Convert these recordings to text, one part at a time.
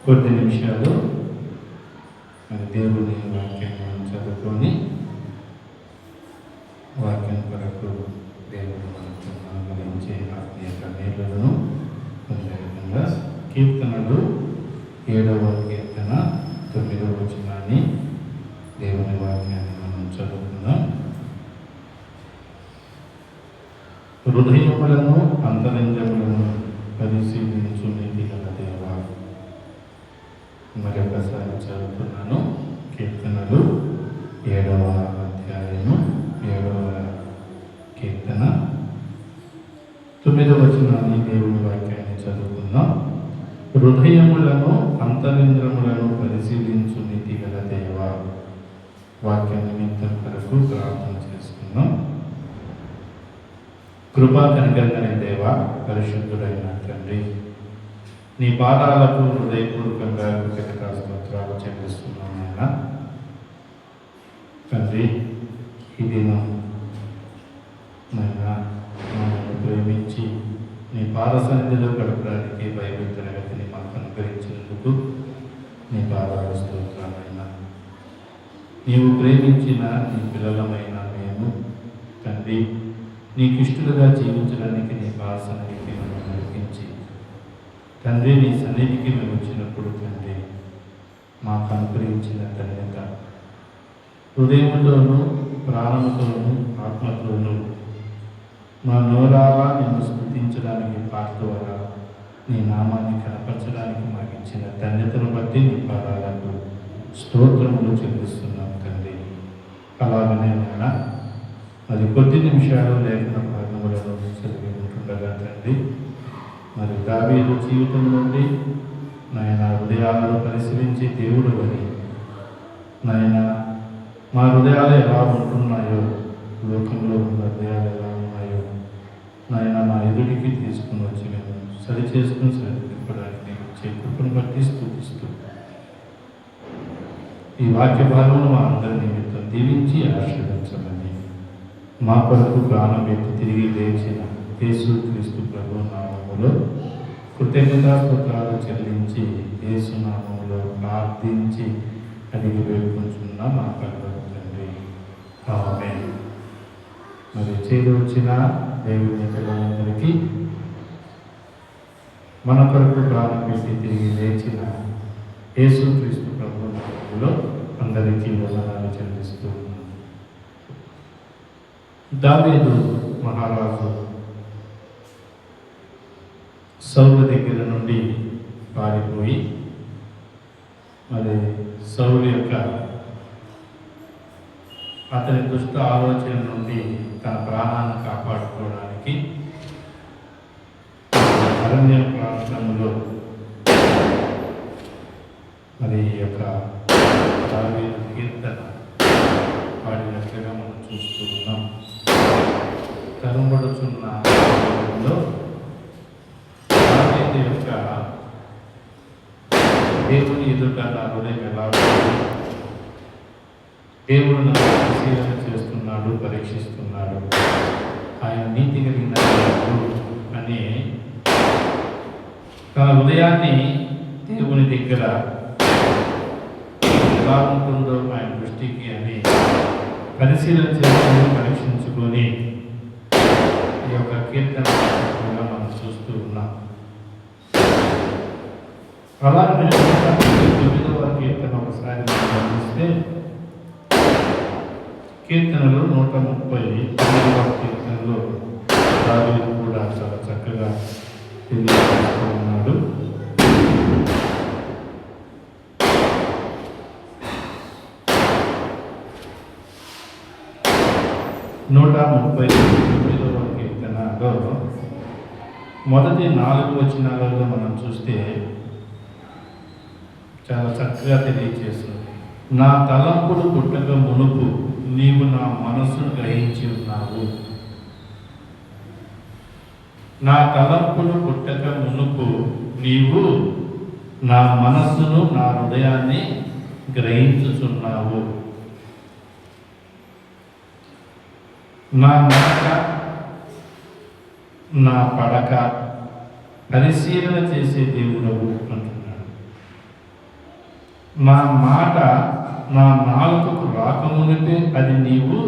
కొద్ది నిమిషాలు మరి దేవుని వాక్యాన్ని చదువుకొని వాక్యం కొరకు దేవుడు మనకు అనుగ్రహించే ఆత్మీయ మేలులను పొందే విధంగా కీర్తనలు 7వ కీర్తన 9వ వచనాన్ని దేవుని వాక్యాన్ని మనం చదువుకుందాం. హృదయములను అంతరంగములను పరిశీలించు నీతి గల దేవా. మరొకసారి చదువుతున్నాను. కీర్తనలు 7వ అధ్యాయము 7వ కీర్తన 9వ వచనాన్ని దేవుని వాక్యాన్ని చదువుకుందాం. హృదయములను అంతరింద్రములను పరిశీలించు నీతి గల దేవా. వాక్య నిమిత్తం కొరకు ప్రార్థన చేసుకుందాం. కృపా కనికరమైన దేవా, పరిశుద్ధుడైన తండ్రి, నీ పాదాలకు హృదయపూర్వకంగా కృతజ్ఞతా స్తోత్రాలు చెల్లిస్తున్నాం. నాయనా తండ్రి, ఈ దినం నాయనా మమ్మల్ని ప్రేమించి నీ పాద సన్నిధిలో గడపడానికి బైబిల్ తరగతిని మాకు అనుగ్రహించినందుకు నీ పాదాల స్తోత్రాలైనా. నీవు ప్రేమించిన నీ పిల్లలమైన మేము తండ్రి, నీకు ఇష్టలుగా జీవించడానికి నీ పాద సన్నిధికి మేము నడిపించి తండ్రి, నీ సన్నిధికి మేము వచ్చినప్పుడు తండ్రి మాకు అనుగ్రహించిన ధన్యత హృదయముతోనూ ప్రాణముతోనూ ఆత్మతోనూ మా నోరారా నిన్ను స్తుతించడానికి పాట ద్వారా నీ నామాన్ని కనపరచడానికి మాకు ఇచ్చిన ధన్యతను బట్టి నీ పాదాలకు స్తోత్రములు చెల్లిస్తున్నాం తండ్రి. అలాగనే నాయనా మరి కొద్ది నిమిషాలు లేఖన భాగములను చదివి ఉంటుండగా తండ్రి, మరి దావీదు జీవితం నుండి నాయన హృదయాలను పరిశీలించి దేవుడు అని నాయన మా హృదయాలు ఎలా ఉంటున్నాయో, లోకంలో ఉన్న హృదయాలు ఎలా ఉన్నాయో నాయన మా ఎదుటికి తీసుకుని వచ్చి మేము సరి చేసుకుని సరిదిద్దడానికి వచ్చే కృపను బట్టి స్తుతిస్తూ ఈ వాక్య భాగమును మా అందరి నిమిత్తం దీవించి ఆశీర్వదించమని మా కొరకు ప్రాణం పెట్టి తిరిగి లేచిన యేసు క్రీస్తు ప్రభు నామములో కృతజ్ఞతా స్తోత్రాలు చెల్లించి యేసు నామములో ప్రార్థించి అడిగి వేడుకుంటున్నా మా పరలోక తండ్రి, ఆమేన్. మరి చేరి వచ్చిన దేవుని పిల్లలందరికీ మన కొరకు ప్రాణం పెట్టి తిరిగి లేచిన యేసు క్రీస్తు ప్రభు నామములో అందరికీ వందనాలు చెల్లిస్తూ ఉన్నాను. దావీదు మహారాజు సౌలు దగ్గర నుండి పారిపోయి మరి సౌలు యొక్క అతని దుష్ట ఆలోచన నుండి తన ప్రాణాన్ని కాపాడుకోవడానికి అరణ్య ప్రాంతంలో మరి ఈ యొక్క దావీదు కీర్తన పాడినట్లుగా మనం చూస్తూ ఉన్నాం. తరుముడుచున్న దావీదు యొక్క దేవుని ఎదుట నా హృదయం ఎలా దేవుడు నన్ను పరిశీలన చేస్తున్నాడు, పరీక్షిస్తున్నాడు, ఆయన నీతి కలిగిన అని తన హృదయాన్ని దేవుని దగ్గర ఎలా ఉంటుందో ఆయన దృష్టికి అని పరిశీలన చేసుకుని పరీక్షించుకొని ఈ యొక్క కీర్తన మనం చూస్తూ ఉన్నాం. అలాగే 9వ కీర్తన ఒకసారి గమనిస్తే కీర్తనలు 139వ కీర్తనలో దావీదు కూడా చాలా చక్కగా తెలియజేస్తూ ఉన్నాడు. నూట 139వ కీర్తనలో మొదటి 4 వచనాలలో మనం చూస్తే చాలా చక్కగా తెలియజేస్తుంది. నా తలంపులు పుట్టక మునుపు నీవు నా మనస్సును గ్రహించి ఉన్నావు. నా తలంపులు పుట్టక మునుపు నీవు నా మనస్సును, నా హృదయాన్ని గ్రహించుచున్నావు. నా నడక నా పడక పరిశీలన చేసే దేవుడవు అంటున్నాడు. నా మాట నా నాలుకకు రాకమునిపే అది నీవు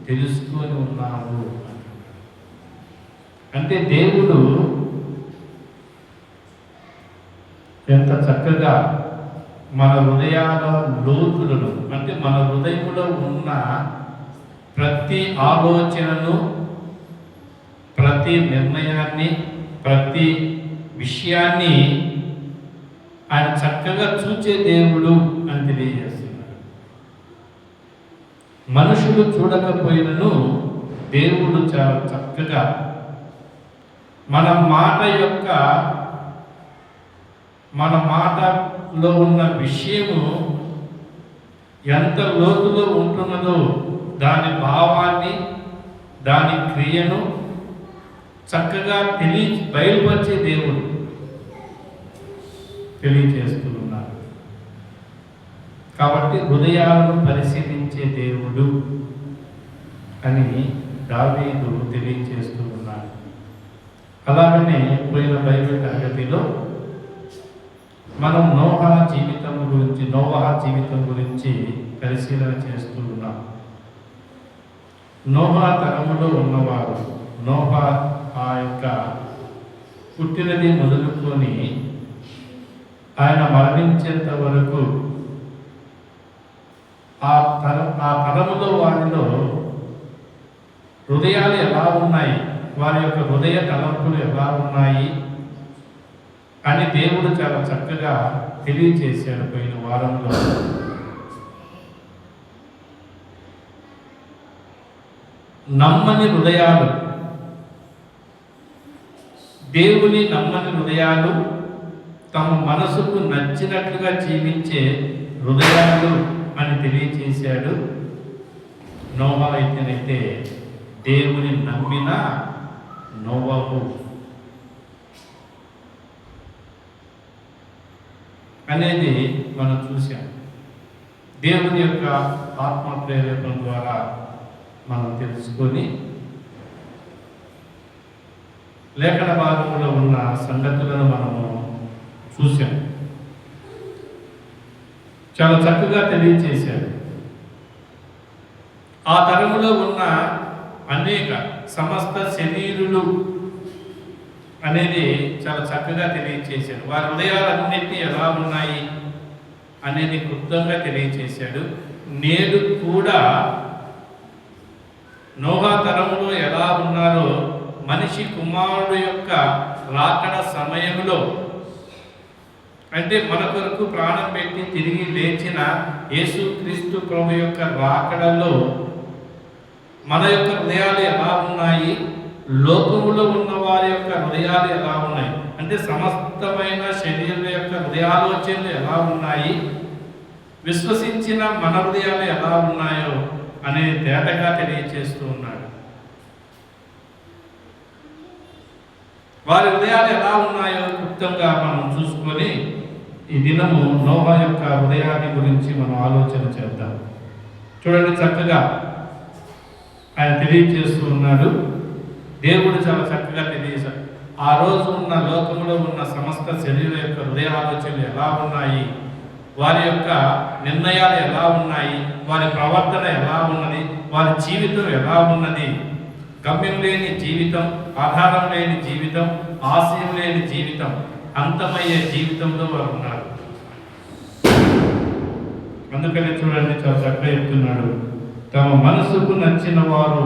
తెలుసుకొని ఉన్నావు. అంటే దేవుడు ఎంత చక్కగా మన హృదయాల లోతులను, అంటే మన హృదయంలో ఉన్న ప్రతి ఆలోచనను, ప్రతి నిర్ణయాన్ని, ప్రతి విషయాన్ని ఆయన చక్కగా చూచే దేవుడు అని తెలియజేస్తున్నాడు. మనుషులు చూడకపోయినను దేవుడు చాలా చక్కగా మన మాటలో ఉన్న విషయము ఎంత లోతులో ఉంటున్నదో దాని భావాన్ని, దాని క్రియను చక్కగా బయలుపరిచే దేవుడు తెలియజేస్తూ ఉన్నారు. కాబట్టి హృదయాలను పరిశీలించే దేవుడు అని దావీదు తెలియజేస్తూ ఉన్నాడు. అలాగనే పోయిన బైబిల్ తరగతిలో మనం నోవహ జీవితం గురించి పరిశీలన చేస్తూ ఉన్నాం. నోవహ తరములో ఉన్నవారు, నోవహ ఆ యొక్క పుట్టినది మొదలుకొని ఆయన మరణించేంత వరకు ఆ తరములో వారిలో హృదయాలు ఎలా ఉన్నాయి, వారి యొక్క హృదయ తలంపులు ఎలా ఉన్నాయి అని దేవుడు చాలా చక్కగా తెలియచేశాడు పోయిన వారంలో. నమ్మని హృదయాలు, దేవుని నమ్మని హృదయాలు, తమ మనసుకు నచ్చినట్లుగా జీవించే హృదయాలు అని తెలియచేశాడు. నోవహు అయితేనైతే దేవుని నమ్మిన నోవహు అనేది మనం చూసాం. దేవుని యొక్క ఆత్మ ప్రేరేపణ ద్వారా మనం తెలుసుకొని లేఖన భాగంలో ఉన్న సంగతులను మనము చూసాం. చాలా చక్కగా తెలియచేశాడు. ఆ తరములో ఉన్న అనేక సమస్త శరీరులు అనేది చాలా చక్కగా తెలియచేశాడు. వారి హృదయాలన్నింటినీ ఎలా ఉన్నాయి అనేది క్లుప్తంగా తెలియచేశాడు. నేడు కూడా నోహ తరములో ఎలా ఉన్నారో మనిషి కుమారుడు యొక్క రాకడ సమయంలో, అంటే మన కొరకు ప్రాణం పెట్టి తిరిగి లేచిన యేసుక్రీస్తు ప్రభు యొక్క రాకడలో మన యొక్క హృదయాలు ఎలా ఉన్నాయి, లోకములో ఉన్న వారి యొక్క హృదయాలు ఎలా ఉన్నాయి, అంటే సమస్తమైన శరీరం యొక్క హృదయాలోచనలు ఎలా ఉన్నాయి, విశ్వసించిన మన హృదయాలు ఎలా ఉన్నాయో అనే తేటగా తెలియచేస్తూ ఉన్నాడు. వారి హృదయాలు ఎలా ఉన్నాయో క్లుప్తంగా మనం చూసుకొని ఈ దినము నోహ యొక్క హృదయాన్ని గురించి మనం ఆలోచన చేద్దాం. చూడండి, చక్కగా ఆయన తెలియజేస్తూ ఉన్నాడు. దేవుడు చాలా చక్కగా తెలియజేశాడు. ఆ రోజు ఉన్న లోకంలో ఉన్న సమస్త శరీరం యొక్క హృదయ ఆలోచనలు ఎలా ఉన్నాయి, వారి యొక్క నిర్ణయాలు ఎలా ఉన్నాయి, వారి ప్రవర్తన ఎలా ఉన్నది, వారి జీవితం ఎలా ఉన్నది, గమ్యం లేని జీవితం, ఆధారం లేని జీవితం, ఆశయం లేని జీవితం, అంతమయ్యే జీవితంలో వారు ఉన్నారు. అందుకని చూడండి, చాలా చక్కగా చెప్తున్నాడు, తమ మనసుకు నచ్చిన వారు,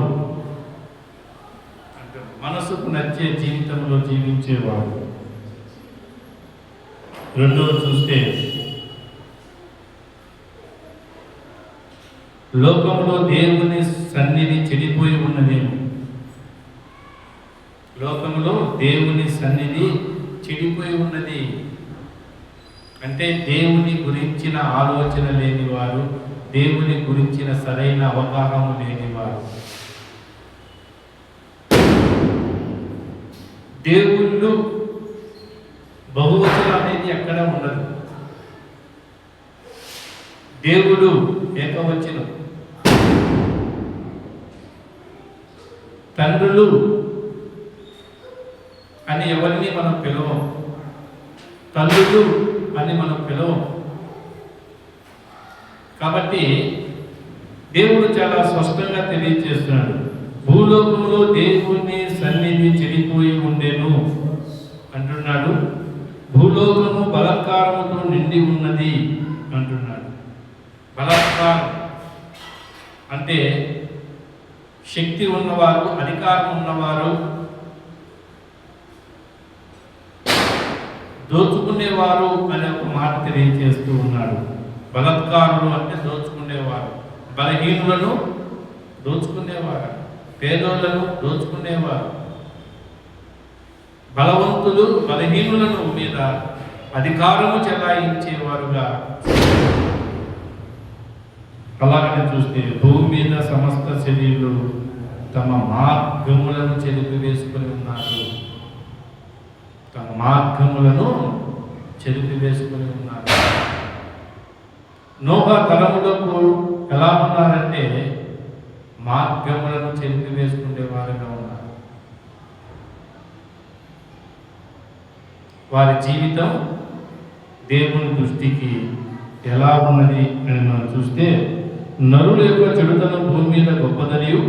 అంటే మనసుకు నచ్చే జీవితంలో జీవించేవారు. రెండోది చూస్తే, లోకంలో దేవుని సన్నిధి చెడిపోయి ఉన్నదేమో. లోకంలో దేవుని సన్నిధి చెడిపోయి ఉన్నది అంటే దేవుని గురించిన ఆలోచన లేనివారు, దేవుని గురించిన సరైన అవగాహన లేనివారు. దేవుళ్ళు బహువచనం అనేది ఎక్కడ ఉండదు. దేవుడు ఏకవచనం. తండ్రులు అని ఎవరిని మనం పిలవం, తల్లులు అని మనం పిలవం. కాబట్టి దేవుడు చాలా స్పష్టంగా తెలియజేస్తున్నాడు, భూలోకంలో దేవుని సన్నిధి చెడిపోయి ఉండేను అంటున్నాడు, భూలోకము బలాత్కారముతో నిండి ఉన్నది అంటున్నాడు. బలాత్కారం అంటే శక్తి ఉన్నవారు, అధికారం ఉన్నవారు, దోచుకునేవారు అనే ఒక మాట తెలియజేస్తూ ఉన్నాడు. బలాత్కారులు అంటే దోచుకునేవారు, బలహీనులను దోచుకునేవారు, పేదోళ్లను దోచుకునేవారు, బలవంతులు బలహీనులను మీద అధికారము చెలాయించేవారుగా. అలాగనే చూస్తే భూమి మీద సమస్త శరీరులు తమ మార్గములను చెరిపి వేసుకుని ఉన్నారు, తమ మార్గములను చెరిపి వేసుకుని ఉన్నారు. నోహ తరములకు ఎలా ఉన్నారంటే మార్గములను చెరిపి వేసుకునే వారుగా ఉన్నారు. వారి జీవితం దేవుని దృష్టికి ఎలా ఉన్నది అని మనం చూస్తే, నరుల యొక్క చెడుతనం భూమి మీద గొప్పదనియు,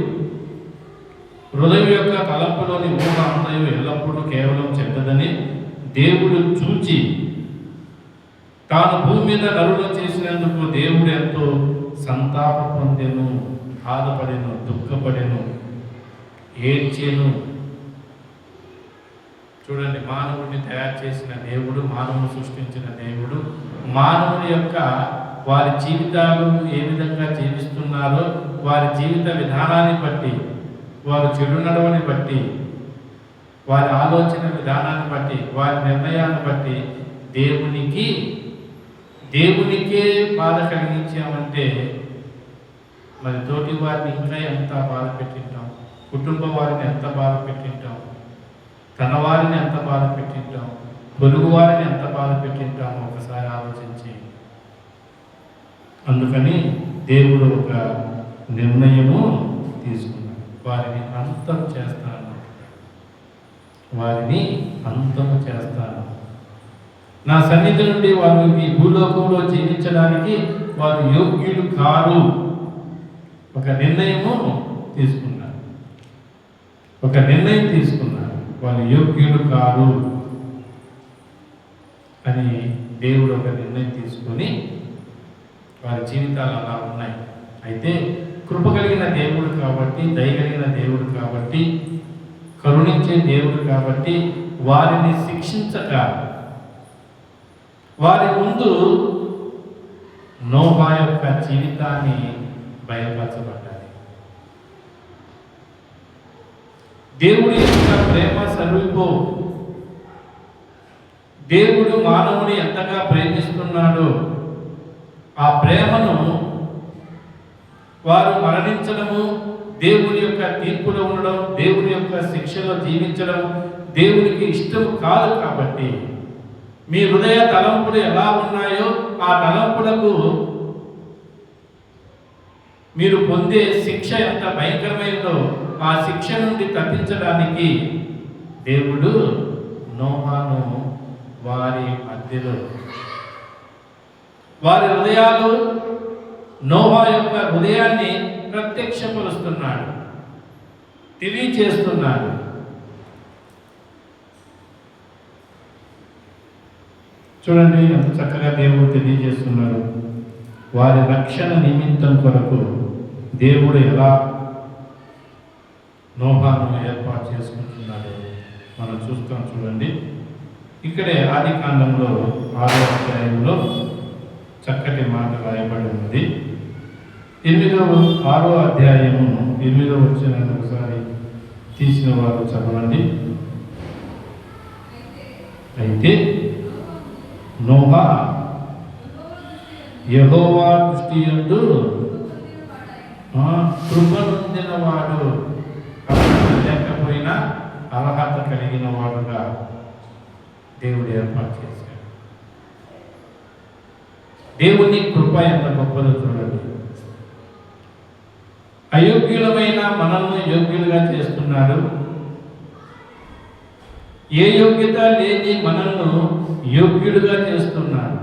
హృదయం యొక్క తలంపులోని ఊహ అంతయు ఎల్లప్పుడూ కేవలం చెడ్డదని దేవుడు చూచి తాను భూమి మీద నరులను చేసినందుకు దేవుడు ఎంతో సంతాప పొందెను, బాధపడెను, దుఃఖపడెను, ఏడ్చెను. చూడండి, మానవుడిని తయారు చేసిన దేవుడు, మానవుని సృష్టించిన దేవుడు, మానవుని యొక్క వారి జీవితాలు ఏ విధంగా జీవిస్తున్నారో, వారి జీవిత విధానాన్ని బట్టి, వారు చెడు నడవని బట్టి, వారి ఆలోచన విధానాన్ని బట్టి, వారి నిర్ణయాన్ని బట్టి దేవునికే బాధ కలిగించామంటే మరి తోటి వారిని ఇంకా ఎంత బాధ పెట్టింటాం, కుటుంబ వారిని ఎంత బాధ పెట్టింటాం, తన వారిని ఎంత బాధ పెట్టింటాం, పొరుగు వారిని ఎంత బాధ పెట్టింటామో ఒకసారి ఆలోచించి. అందుకని దేవుడు ఒక నిర్ణయము తీసుకున్నాడు, వారిని అంతం చేస్తాను, వారిని అంతము చేస్తాను, నా సన్నిధి నుండి వారు ఈ భూలోకంలో జీవించడానికి వారు యోగ్యులు కారు. ఒక నిర్ణయము తీసుకున్నారు, ఒక నిర్ణయం తీసుకున్నారు, వాళ్ళు యోగ్యులు కారు అని దేవుడు ఒక నిర్ణయం తీసుకొని వారి జీవితాలు అలా ఉన్నాయి. అయితే కృప కలిగిన దేవుడు కాబట్టి, దయగలిగిన దేవుడు కాబట్టి, కరుణించే దేవుడు కాబట్టి వారిని శిక్షించక వారి ముందు నోహా యొక్క జీవితాన్ని బయలుపరచబడ్డాయి. దేవుడి యొక్క ప్రేమ సర్విపో, దేవుడు మానవుని ఎంతగా ప్రేమిస్తున్నాడో ఆ ప్రేమను వారు మరణించడము, దేవుని యొక్క తీర్పులో ఉండడం, దేవుని యొక్క శిక్షలో జీవించడం దేవునికి ఇష్టం కాదు. కాబట్టి మీ హృదయ తలంపులు ఎలా ఉన్నాయో ఆ తలంపులకు మీరు పొందే శిక్ష ఎంత భయంకరమైనదో ఆ శిక్ష నుండి తప్పించడానికి దేవుడు నోహాను వారి మధ్యలో, వారి హృదయాలు, నోహా యొక్క హృదయాన్ని ప్రత్యక్షపరుస్తున్నాడు, తెలియచేస్తున్నాడు. చూడండి ఎంత చక్కగా దేవుడు తెలియజేస్తున్నాడు. వారి రక్షణ నిమిత్తం కొరకు దేవుడు ఎలా నోహాను ఏర్పాటు చేసుకుంటున్నాడు మనం చూస్తాం. చూడండి, ఇక్కడే ఆది కాండంలో 6వ అధ్యాయంలో చక్కటి మాట రాయబడి ఉంది. 6వ అధ్యాయము 8వ వచనాన్ని ఒకసారి తీసిన వారు చదవండి. అయితే నోహా యెహోవా దృష్టి యందు కృప నొందినవాడు, లేకపోయినా అర్హత కలిగిన వాడుగా దేవుడు ఏర్పాటు చేశాడు. దేవుని కృప ఎంత గొప్పదో చూడండి. అయోగ్యులమైన మనల్ని యోగ్యులుగా చేస్తున్నాడు. ఏ యోగ్యత లేని మనల్ని యోగ్యులుగా చేస్తున్నాడు.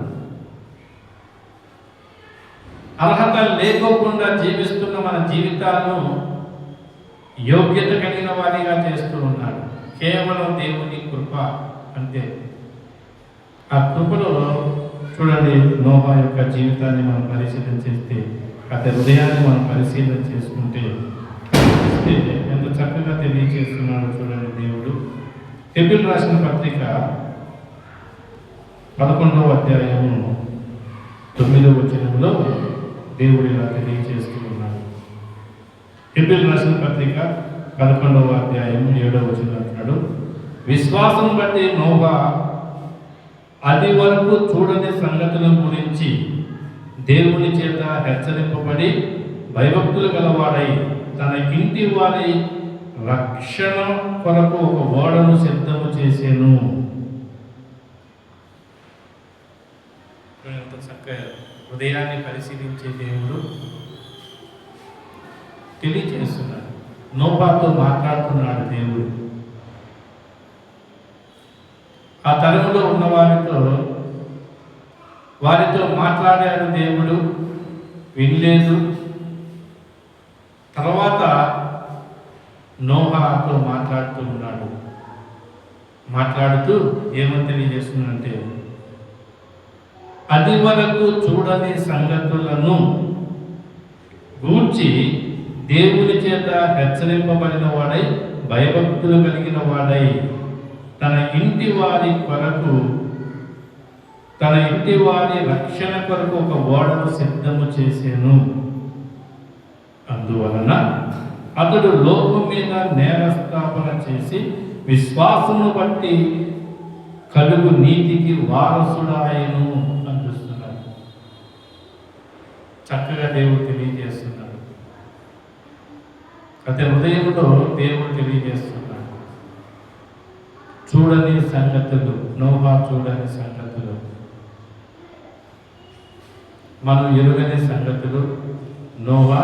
అర్హత లేకోకుండా జీవిస్తున్న మన జీవితాలను యోగ్యత కలిగిన వారిగా చేస్తూ ఉన్నాడు. కేవలం దేవుని కృప అంతే. ఆ కృపలో చూడండి, నోహా యొక్క జీవితాన్ని మనం పరిశీలన చేస్తే, అతని హృదయాన్ని మనం పరిశీలన చేసుకుంటే ఎంత చక్కగా తెలియజేస్తున్నాడు చూడండి దేవుడు. హెబ్రీయులకు రాసిన పత్రిక 11వ అధ్యాయము 9వ వచనంలో దేవుడు ఇలా తెలియజేస్తూ ఉన్నాడు. హెబ్రీయులకు రాసిన పత్రిక 11వ అధ్యాయం 7వ వచనం అంటున్నాడు, విశ్వాసం బట్టి నోహా అది వరకు చూడని సంగతుల గురించి దేవుని చేత హెచ్చరింపబడి భయభక్తులు గలవాడై తన ఇంటి వారి రక్షణ కొరకు ఒక ఓడను సిద్ధము చేసేను. చక్కగా హృదయాన్ని పరిశీలించే దేవుడు తెలియజేస్తున్నాడు. నోహాతో మాట్లాడుతున్నాడు దేవుడు. ఆ తరంలో ఉన్న వారితో మాట్లాడాడు దేవుడు, వినలేదు. తర్వాత నోహాతో మాట్లాడుతూ ఉన్నాడు. మాట్లాడుతూ ఏమని తెలియజేస్తున్నాడంటే, అది వరకు చూడని సంగతులను గూర్చి దేవుని చేత హెచ్చరింపబడిన వాడై భయభక్తులు కలిగిన వాడై తన ఇంటి వారి రక్షణ కొరకు ఒక ఓడను సిద్ధము చేసేను. అందువలన అతడు లోకం మీద నేరస్థాపన చేసి విశ్వాసము బట్టి కలుగు నీతికి వారసుడాయను అనిపిస్తున్నాడు. చక్కగా దేవుడు తెలియజేస్తున్నాడు. అతని హృదయంలో దేవుడు తెలియజేస్తున్నాడు. చూడని సంగతులు, నోహా చూడని సంగతులు, మనం ఎరుగని సంగతులు, నోహా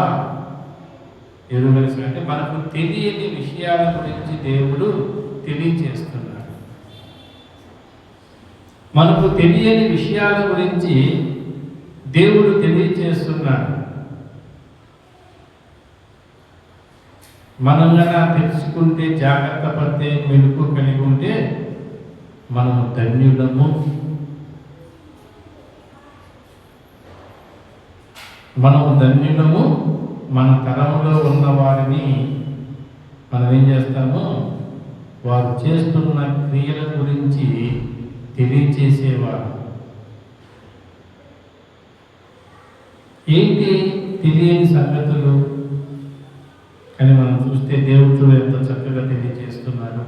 ఎరుగని సంగతి, మనకు తెలియని విషయాల గురించి దేవుడు తెలియజేస్తున్నాడు. మనకు తెలియని విషయాల గురించి దేవుడు తెలియజేస్తున్నాడు. మనం కన్నా తెలుసుకుంటే, జాగ్రత్త పడితే, మెలుకు కలిగి ఉంటే మనము ధన్యులము. మన తరంలో ఉన్న వారిని మనం ఏం చేస్తాము, వారు చేస్తున్న క్రియల గురించి తెలియచేసేవారు. ఏంటి తెలియని సంగతులు అని మనం చూస్తే దేవుడు చూడ ఎంత చక్కగా తెలియజేస్తున్నాడు.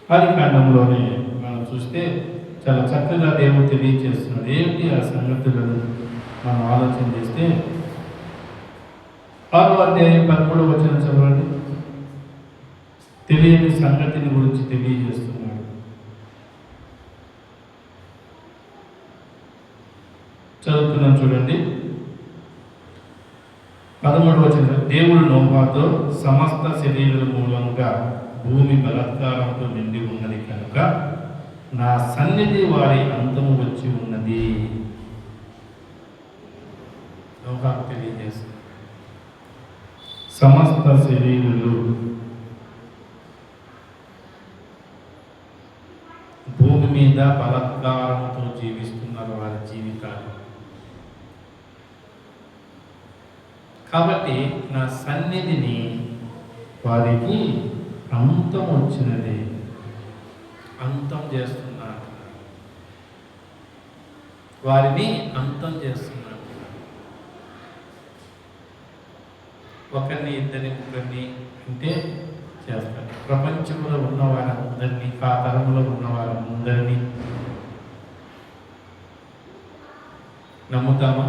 ఆదికాండంలోనే మనం చూస్తే చాలా చక్కగా దేవుడు తెలియజేస్తున్నాడు. ఏంటి ఆ సంగతులను మనం ఆలోచన చేస్తే 6వ అధ్యాయం 13వ వచనం చదవండి. తెలియని సంగతిని గురించి తెలియజేస్తున్నాడు. చదువుతున్నాం చూడండి. 13వ వచనం, దేవుడు నోహాతో సమస్త శరీరుల మూలంగా భూమి బలాత్కారంతో నిండి ఉన్నది కనుక నా సన్నిధి వారి అంతము వచ్చి ఉన్నది. నోహాకు తెలియజేస్తుంది, సమస్త శరీరులు భూమి మీద బలాత్కారంతో జీవిస్తున్నారు వారి జీవితాలు. కాబట్టి నా సన్నిధిని వారికి అంతం వచ్చినది, అంతం చేస్తున్నాను, వారిని అంతం చేస్తున్నాను. ఒకరిని, ఇద్దరిని, ముగ్గురిని అంటే చేస్తాను. ప్రపంచంలో ఉన్న వారందరినీ, ఆ తరంలో ఉన్న వారందరినీ నమ్ముతామా?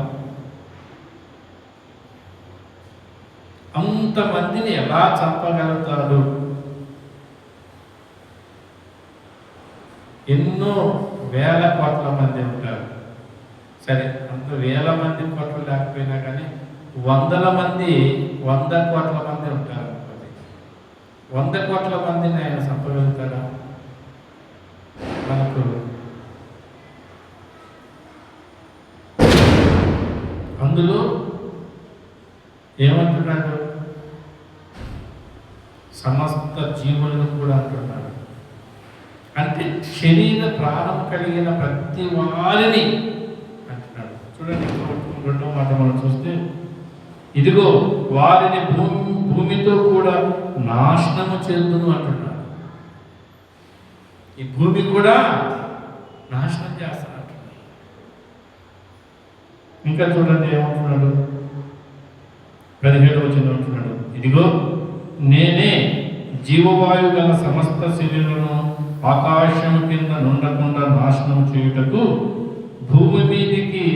అంతమందిని ఎలా చంపగలుగుతాడు? ఎన్నో వేల కోట్ల మంది ఉంటారు. సరే, అంత వేల మంది కోట్లు లేకపోయినా కానీ 100 కోట్ల మంది ఉంటారు. 100 కోట్ల మందిని ఆయన చంపగలుగుతాడా? మనకు అందులో ఏమంటున్నాడు? సమస్త జీవులను కూడా అంటున్నాడు. అంటే శరీర ప్రాణం కలిగిన ప్రతి వారిని అంటున్నాడు. చూడండి, రెండవ మాట మనం చూస్తే, ఇదిగో వారిని భూమితో కూడా నాశనము చేద్దును అంటున్నాడు. ఈ భూమి కూడా నాశనం చేస్తాను. ఇంకా చూడండి ఏమంటున్నాడు, 17వ వచనం అంటున్నాడు, ఇదిగో నేనే జీవవాయు గల సమస్త శరీరాలను ఆకాశం కింద నుండకుండా నాశనం చేయుటకు భూమి మీదికి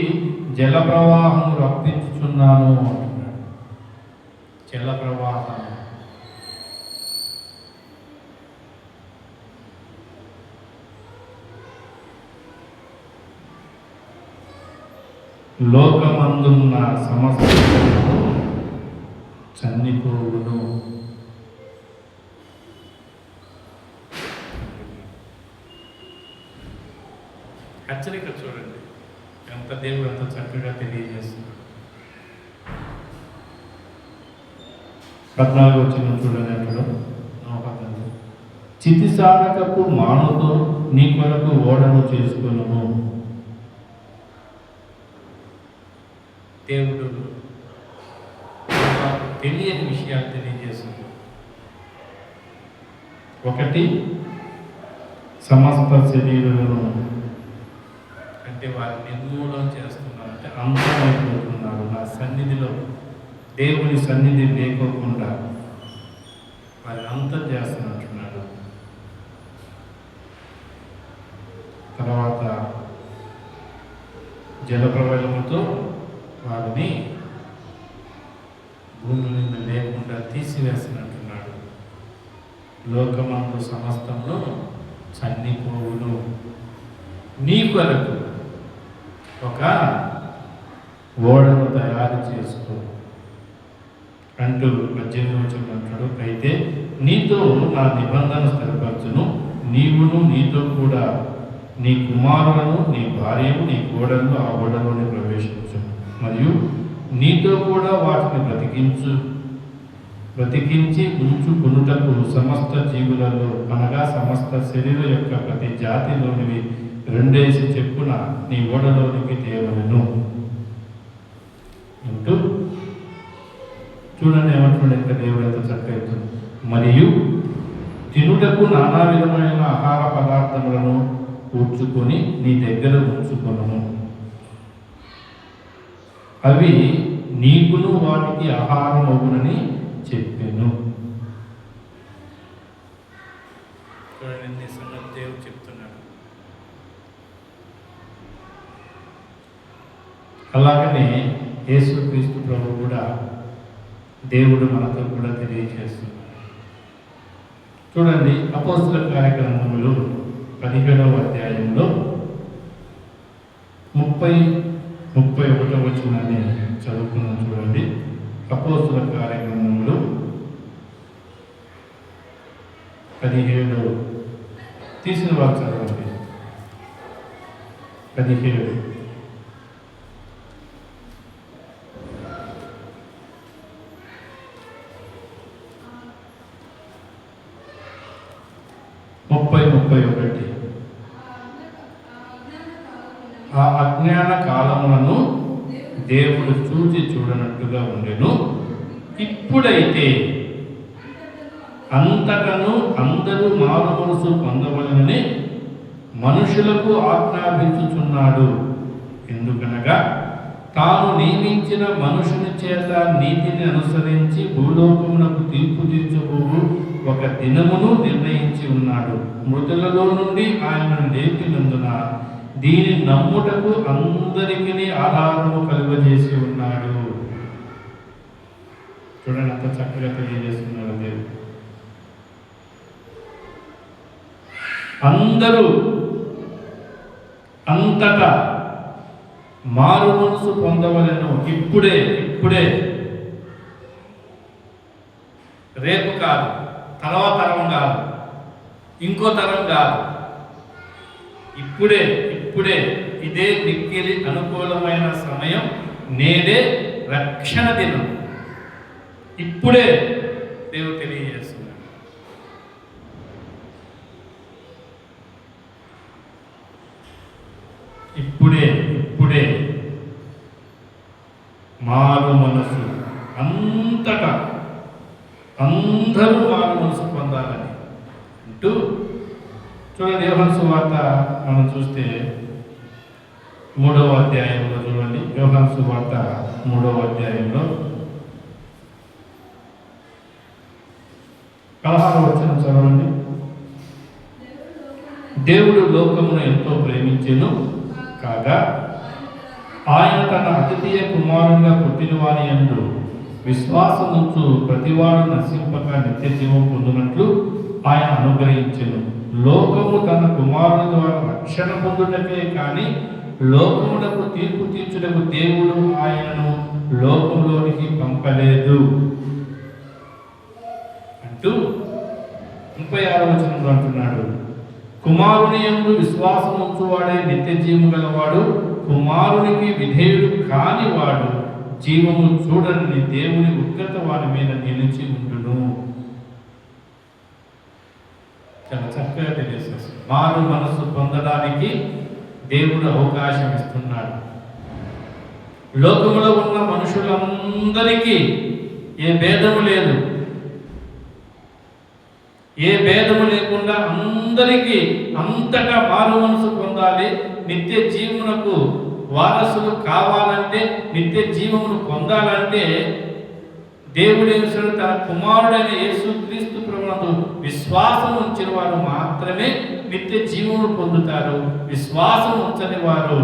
జల ప్రవాహం రప్పించుచున్నాను అంటున్నాడు. జల ప్రవాహం లోకమందున్న సమస్త చనిపోవును. హెచ్చరిక చూడండి, ఎంత దేవుడు ఎంత చక్కగా తెలియజేస్తుంది. 14వ వచనం చూడండి, అంటాడు, చితిసారకపు మానుతో నీ కొరకు ఓడను చేసుకును. దేవుడు తెలియని విషయాలు తెలియజేస్తుంది. ఒకటి, సమస్త శరీరాలను అంటే వారిని నిర్మూలన చేస్తున్నారు, అంటే అంతమైపోతున్నారు. నా సన్నిధిలో, దేవుని సన్నిధి లేకోకుండా వారి అంతం చేస్తున్నట్టున్నాడు. తర్వాత జలప్రవాహంతో వారిని భూమి మీద లేకుండా తీసివేస్తున్నట్టున్నాడు. లోకమందు సమస్తము చనిపోవును. నీ కొరకు ఒక ఓడను తయారు చేసుకో అంటూ 18వ వచనం అంటాడు, అయితే నీతో నా నిబంధన స్థిరపరచును, నీవును నీతో కూడా నీ కుమారులను నీ భార్యను నీ కోడలను ఆ ఓడలోని ప్రవేశించు, మరియు నీతో కూడా వాటిని బ్రతికించి ఉంచుకొనుటకు సమస్త జీవులలో, అనగా సమస్త శరీరం యొక్క ప్రతి జాతిలోనివి 2 చెప్పున నీ ఓడలోనికి తేవలను అంటూ చూడండి ఏమంటున్నాడు. ఇంకా దేవుడు ఎంత చక్కగా, మరియు తినుటకు నానా విధమైన ఆహార పదార్థములను కూర్చుకొని నీ దగ్గర ఉంచుకొను, అవి నీకును వాటికి ఆహారం అవునని చెప్పాను. దేవుడు చెప్తున్నాడు. అలాగనే యేసుక్రీస్తు ప్రభు కూడా దేవుడు మనతో కూడా తెలియజేస్తున్నాడు. చూడండి, అపోస్తల కార్యగ్రంథములు 17వ అధ్యాయంలో 30-31 వచనాన్ని చదువుకున్నాం. చూడండి, అపోస్తల కార్యగ్రంథములు 17 తీసిన వారు చదవండి. 17 30-31. ఆ అజ్ఞాన కాలములను దేవుడు చూచి చూడనట్టుగా ఉండెను. ఇప్పుడైతే అంతటను అందరూ మారు మనసు పొందవలనని మనుషులకు ఆజ్ఞాపించుచున్నాడు. ఎందుకనగా తాను నియమించిన మనుషుని చేత నీతిని అనుసరించి భూలోకమునకు తీర్పు తీర్చబోవు ఒక దినమును నిర్ణయించి ఉన్నాడు. మృతులలో నుండి ఆయనను లేపినందున దీని నమ్ముటకు అందరికీ ఆధారము కలుగజేసి ఉన్నాడు. చూడండి, అంత చక్కగా తెలియజేస్తున్నాడు దేవుడు. అందరూ అంతటా మారు మనసు పొందవలెను. ఇప్పుడే, రేపు కాదు, తర్వాత తరం కాదు, ఇంకో తరం కాదు, ఇప్పుడే ఇదే మిక్కిలి అనుకూలమైన సమయం నేడే రక్షణ దినం. ఇప్పుడే దేవుడు తెలియజేస్తున్నాడు. ఇప్పుడే మారు మనసు, అంతటా అందరూ మారు మనసు పొందాలని అంటూ చూడండి. యోహాను సువార్త మనం చూస్తే 3వ అధ్యాయంలో చూడండి. యోహాను సువార్త 3వ అధ్యాయంలో 16వ వచనం చదవండి. దేవుడు లోకమును ఎంతో ప్రేమించెను కాగా ఆయన తన అద్వితీయ కుమారునిగా పుట్టిన వాని యందు విశ్వాసముంచు ప్రతివాడు నశింపక నిత్య జీవం పొందినట్లు ఆయన అనుగ్రహించెను. లోకము తన కుమారుని ద్వారా రక్షణ పొందుటకే కానీ లోకములకు తీర్పు తీర్చుటకు దేవుడు ఆయనను లోకంలోనికి పంపలేదు అంటూ 36వ వచనంలో అంటున్నాడు, కుమారుని యందు విశ్వాసం ఉంచువాడే నిత్య జీవము గలవాడు, కుమారునికి విధేయుడు కానివాడు జీవము చూడని దేవుని ఉగ్రత వారి మీద నిలిచి ఉండును. చాలా చక్కగా తెలియజేస్తుంది. మారు మనసు పొందడానికి దేవుడు అవకాశం ఇస్తున్నాడు. లోకములో ఉన్న మనుషులందరికీ ఏ భేదము లేదు, ఏ భేదము లేకుండా అందరికీ అంతటా మారు మనసు పొందాలి. నిత్య జీవమునకు వారసులు కావాలంటే, నిత్య జీవమును పొందాలంటే దేవుడు తన కుమారుడైన యేసుక్రీస్తు ప్రభువునందు విశ్వాసం ఉంచిన వారు మాత్రమే నిత్య జీవమును పొందుతారు. విశ్వాసం ఉంచని వారు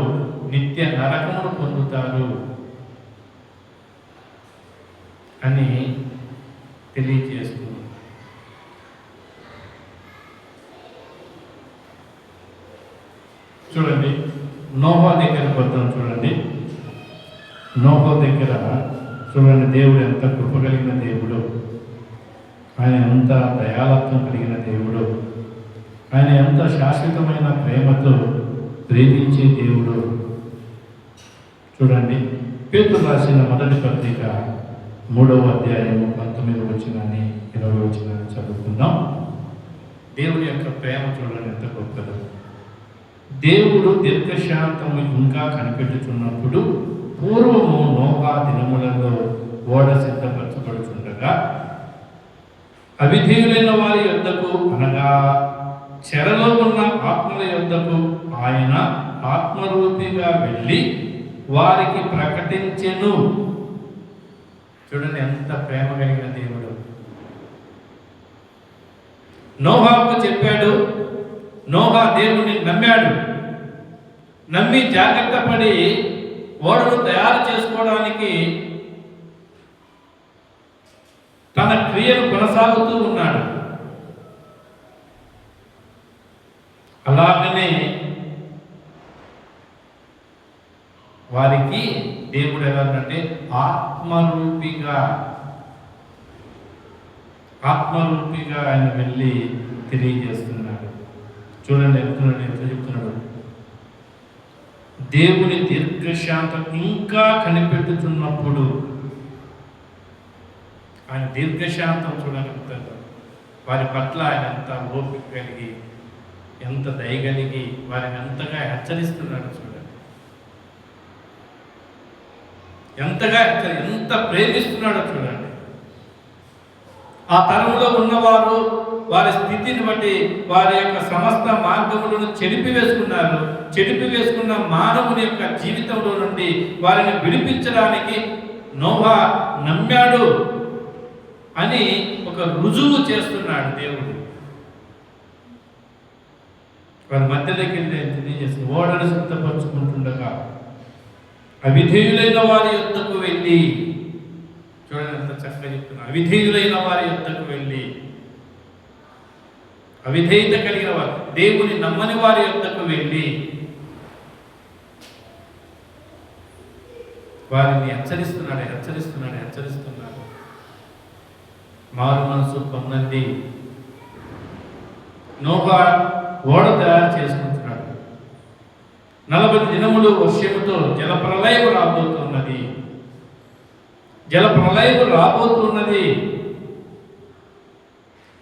నిత్య నరకమును పొందుతారు అని తెలియజేస్తుంది. చూడండి, నోహా దగ్గరకు వద్దాం. చూడండి, నోహా దగ్గర చూడండి, దేవుడు ఎంత కృప కలిగిన దేవుడు, ఆయన ఎంత దయాలత్వం కలిగిన దేవుడు, ఆయన ఎంత శాశ్వతమైన ప్రేమతో ప్రేమించే దేవుడు. చూడండి, పేతురు రాసిన మొదటి పత్రిక 3వ అధ్యాయము 19వ వచనాన్ని 20వ వచనాన్ని చదువుకుందాం. దేవుని యొక్క ప్రేమ చూడండి ఎంత గొప్పదో. దేవుడు దీర్ఘశాంతము ఇంకా కనిపెట్టుచున్నప్పుడు పూర్వము నోహా దినములలో ఓడ సిద్ధపరచబడుచుండగా అవిధేయులైన వారి యొద్దకు, అనగా చెరలో ఉన్న ఆత్మల యొద్దకు ఆయన ఆత్మరూపిగా వెళ్ళి వారికి ప్రకటించెను. చూడండి ఎంత ప్రేమ కలిగిన దేవుడు. నోహాకు చెప్పాడు. నోహా దేవుని నమ్మాడు. నమ్మి జాగ్రత్త పడి ఓడను తయారు చేసుకోవడానికి తన క్రియను కొనసాగుతూ ఉన్నాడు. అలాగనే వారికి దేవుడు ఎలాగంటే ఆత్మరూపిగా ఆయన వెళ్ళి తెలియజేస్తున్నాడు. చూడండి ఎంత చెప్తున్నాడు. దేవుని దీర్ఘశాంతం ఇంకా కనిపెట్టుతున్నప్పుడు ఆయన దీర్ఘశాంతం చూడండి, వారి పట్ల ఆయన ఎంత ఓపిక కలిగి, ఎంత దయగలిగి వారిని ఎంతగా హెచ్చరిస్తున్నాడు. చూడండి ఎంత ప్రేమిస్తున్నాడో చూడండి. ఆ తరంలో ఉన్నవారు వారి స్థితిని బట్టి వారి యొక్క సమస్త మార్గములను చెడిపి వేసుకున్న మానవుని యొక్క జీవితంలో నుండి వారిని విడిపించడానికి నోహా నమ్మాడు అని ఒక రుజువు చేస్తున్నాడు దేవుడు. వారి మధ్యలోకి తెలియజేసి ఓడను సిద్ధపరచుకుంటుండగా అవిధేయులైన వారి యొద్దకు వెళ్ళి, చూడండి ఎంత చక్కగా చెప్తున్నా, అవిధేయులైన వారి యొద్దకు వెళ్ళి, అవిధేయత కలిగిన వారు, దేవుని నమ్మని వారి యొద్దకు వెళ్ళి వారిని హెచ్చరిస్తున్నాడు. మారు మనసు పొందండి. నోహా ఓడ తయారు చేసుకుంటున్నాడు. 40 దినములు వర్షముతో జలప్రలయం రాబోతున్నది. జలప్రలయం రాబోతున్నది.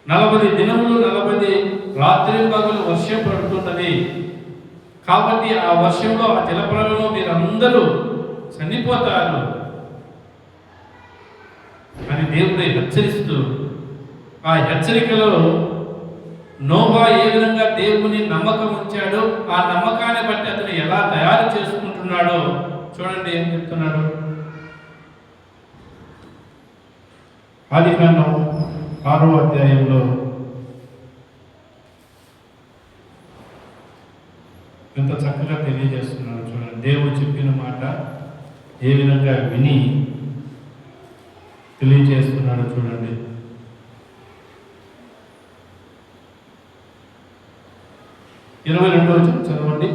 40 దినములు 40 రాత్రింబగలు వర్షం పడుతున్నది. కాబట్టి ఆ వర్షంలో, ఆ జలప్రలయంలో మీరందరూ చనిపోతారు అని దేవుడు హెచ్చరిస్తూ, ఆ హెచ్చరికలో నోవా ఏ విధంగా దేవుని నమ్మకం ఉంచాడో, ఆ నమ్మకాన్ని బట్టి అతను ఎలా తయారు చేసుకుంటున్నాడో చూడండి. ఏం చెప్తున్నాడు? ఆదికాండం 6వ అధ్యాయంలో ఎంత చక్కగా తెలియజేస్తున్నాడు చూడండి. దేవుడు చెప్పిన మాట ఏ విధంగా విని తెలియజేస్తున్నాడు చూడండి. 22వ వచనం చదవండి.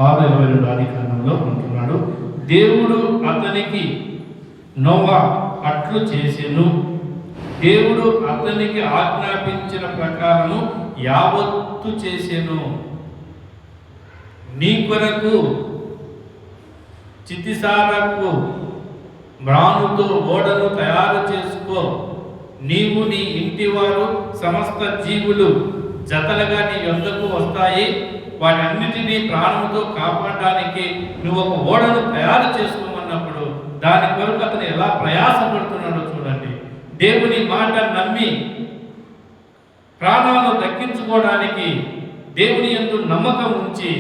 6:22 ఆదికాండంలో అంటున్నాడు, దేవుడు అతనికి నోవా అట్లు చేసెను, దేవుడు అతనికి ఆజ్ఞాపించిన ప్రకారము యావత్తు చేసెను. నీ కొరకు చితిసారపు మ్రానుతో ఓడను తయారు చేసుకో. నీవు, నీ ఇంటి వారు, సమస్త జీవులు జతలుగా నీ యొద్దకు వస్తాయి. వాటన్నిటినీ ప్రాణముతో కాపాడడానికి నువ్వు ఒక ఓడను తయారు చేసుకోమన్నప్పుడు దాని కొరకు అతను ఎలా ప్రయాసపడుతున్నాడో చూడండి. దేవుని మాట నమ్మి ప్రాణాలను దక్కించుకోవడానికి దేవుని యందు నమ్మకం ఉంచి